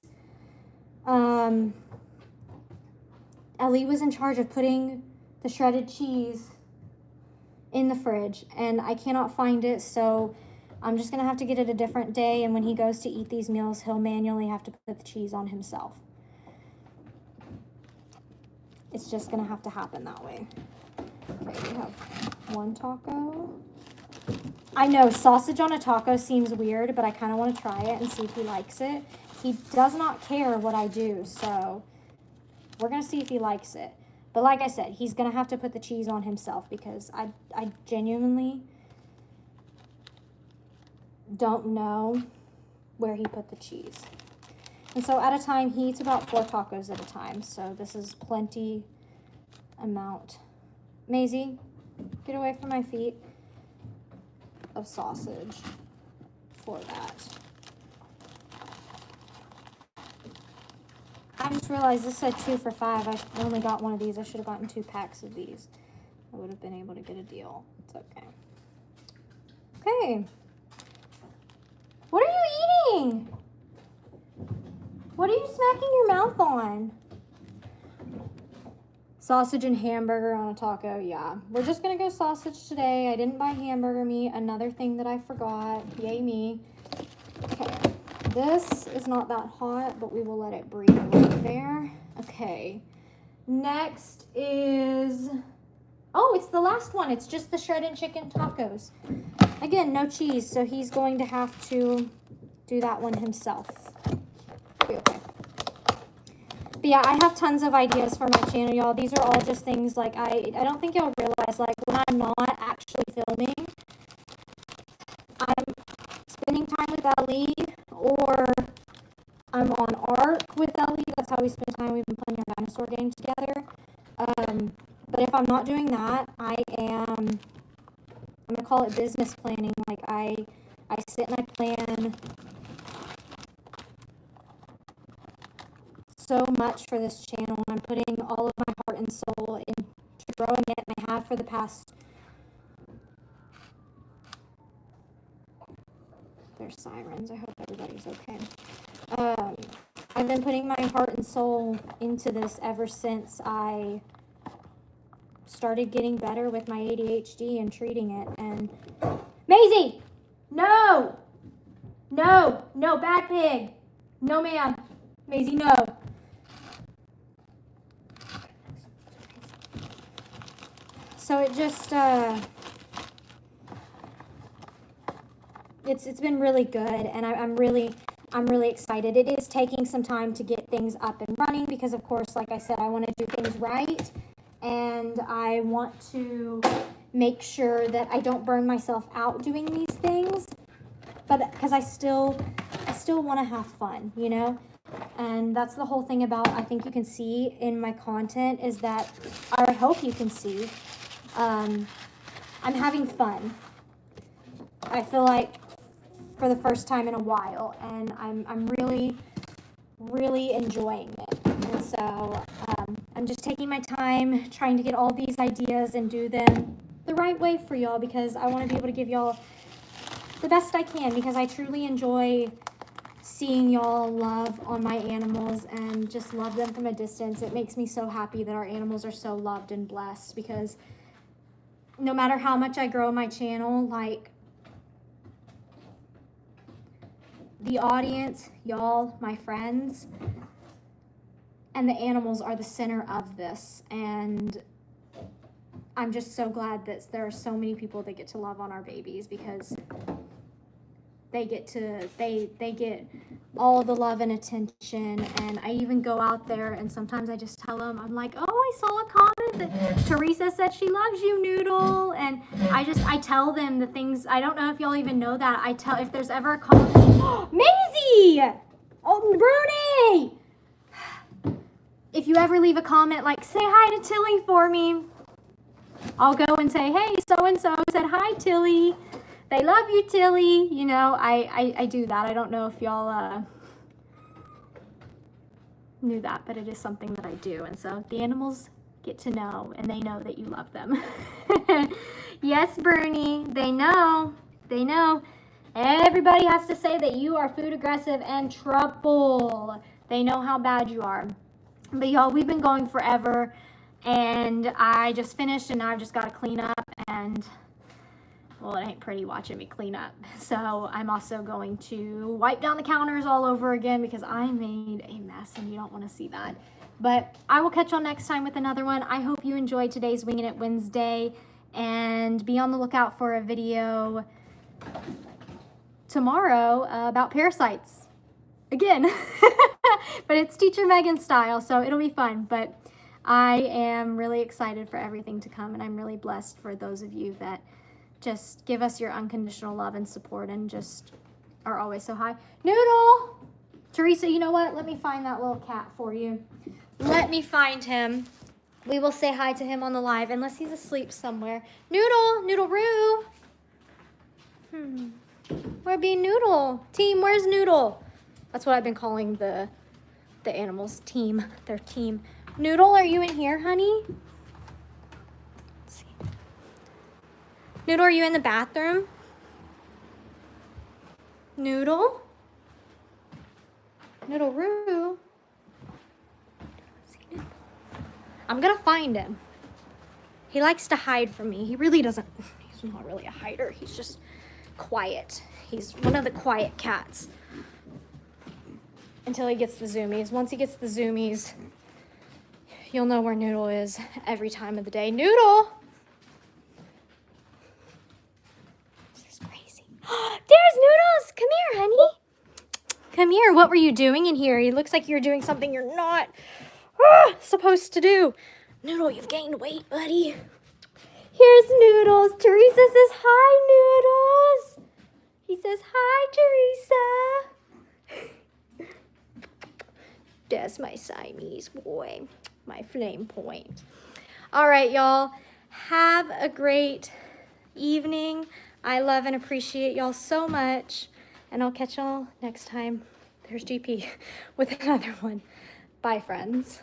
Ellie was in charge of putting the shredded cheese in the fridge and I cannot find it, so I'm just gonna have to get it a different day, and when he goes to eat these meals, he'll manually have to put the cheese on himself. It's just gonna have to happen that way. Okay, we have one taco. I know sausage on a taco seems weird, but I kind of want to try it and see if he likes it. He does not care what I do, so we're gonna see if he likes it. But like I said, he's gonna have to put the cheese on himself because I genuinely don't know where he put the cheese. And so at a time, he eats about 4 tacos at a time. So this is plenty amount. Maisie, get away from my feet. Of sausage for that. I just realized this said 2 for $5. I only got one of these. I should have gotten 2 packs of these. I would have been able to get a deal. It's okay. Okay. What are you eating? What are you smacking your mouth on? Sausage and hamburger on a taco. Yeah, we're just gonna go sausage today. I didn't buy hamburger meat. Another thing that I forgot. Yay me. Okay, this is not that hot, but we will let it breathe a little there. Okay, next is, oh, it's the last one. It's just the shredded chicken tacos. Again, no cheese, so he's going to have to do that one himself. Okay. But yeah, I have tons of ideas for my channel, y'all. These are all just things like I don't think y'all realize, like, when I'm not actually filming, I'm spending time with Ellie, or I'm on Ark with Ellie. That's how we spend time. We've been playing our dinosaur game together. But if I'm not doing that, I'm gonna call it business planning. Like I sit and I plan so much for this channel. I'm putting all of my heart and soul into growing it, and I have for the past, there's sirens. I hope everybody's okay. I've been putting my heart and soul into this ever since I started getting better with my ADHD and treating it. And Maisie, no, bad pig, no ma'am, Maisie, no. So it just it's been really good, and I'm really excited. It is taking some time to get things up and running because, of course, like I said, I want to do things right, and I want to make sure that I don't burn myself out doing these things, but because I still want to have fun, you know. And that's the whole thing about, I think you can see in my content, is that, I hope you can see, I'm having fun. I feel like for the first time in a while, and I'm really enjoying it. And so I'm just taking my time trying to get all these ideas and do them the right way for y'all, because I want to be able to give y'all the best I can, because I truly enjoy seeing y'all love on my animals and just love them from a distance. It makes me so happy that our animals are so loved and blessed, because no matter how much I grow my channel, like, the audience, y'all, my friends, and the animals are the center of this. And I'm just so glad that there are so many people that get to love on our babies, because they get all the love and attention. And I even go out there and sometimes I just tell them, I'm like, oh, I saw a comment that Teresa said she loves you, Noodle. And I tell them the things. I don't know if y'all even know that. I tell, if there's ever a comment, oh, Maisie! Oh, Bruni! If you ever leave a comment like, say hi to Tilly for me, I'll go and say, hey, so-and-so said hi, Tilly. They love you, Tilly. You know, I do that. I don't know if y'all knew that, but it is something that I do. And so the animals get to know, and they know that you love them. Yes, Bernie, they know. They know. Everybody has to say that you are food aggressive and trouble. They know how bad you are. But y'all, we've been going forever, and I just finished, and now I've just got to clean up. And well, it ain't pretty watching me clean up. So I'm also going to wipe down the counters all over again, because I made a mess and you don't want to see that. But I will catch y'all next time with another one. I hope you enjoyed today's Wingin' It Wednesday, and be on the lookout for a video tomorrow about parasites again. But it's Teacher Megan style, so it'll be fun. But I am really excited for everything to come, and I'm really blessed for those of you that just give us your unconditional love and support and just are always so high. Noodle! Teresa, you know what? Let me find that little cat for you. Let me find him. We will say hi to him on the live, unless he's asleep somewhere. Noodle! Noodle-roo! Where'd be Noodle? Team, where's Noodle? That's what I've been calling the animals. Team. Their team. Noodle, are you in here, honey? Let's see. Noodle, are you in the bathroom? Noodle? Noodle-roo? I'm gonna find him. He likes to hide from me. He really doesn't. He's not really a hider. He's just quiet. He's one of the quiet cats. Until he gets the zoomies. Once he gets the zoomies, you'll know where Noodle is every time of the day. Noodle! This is crazy. There's Noodles! Come here, honey. Come here. What were you doing in here? It looks like you're doing something you're not supposed to do. Noodle, you've gained weight, buddy. Here's Noodles. Teresa says hi, Noodles. He says hi, Teresa. That's my Siamese boy, my flame point. All right, y'all. Have a great evening. I love and appreciate y'all so much. And I'll catch y'all next time. There's GP with another one. Bye, friends.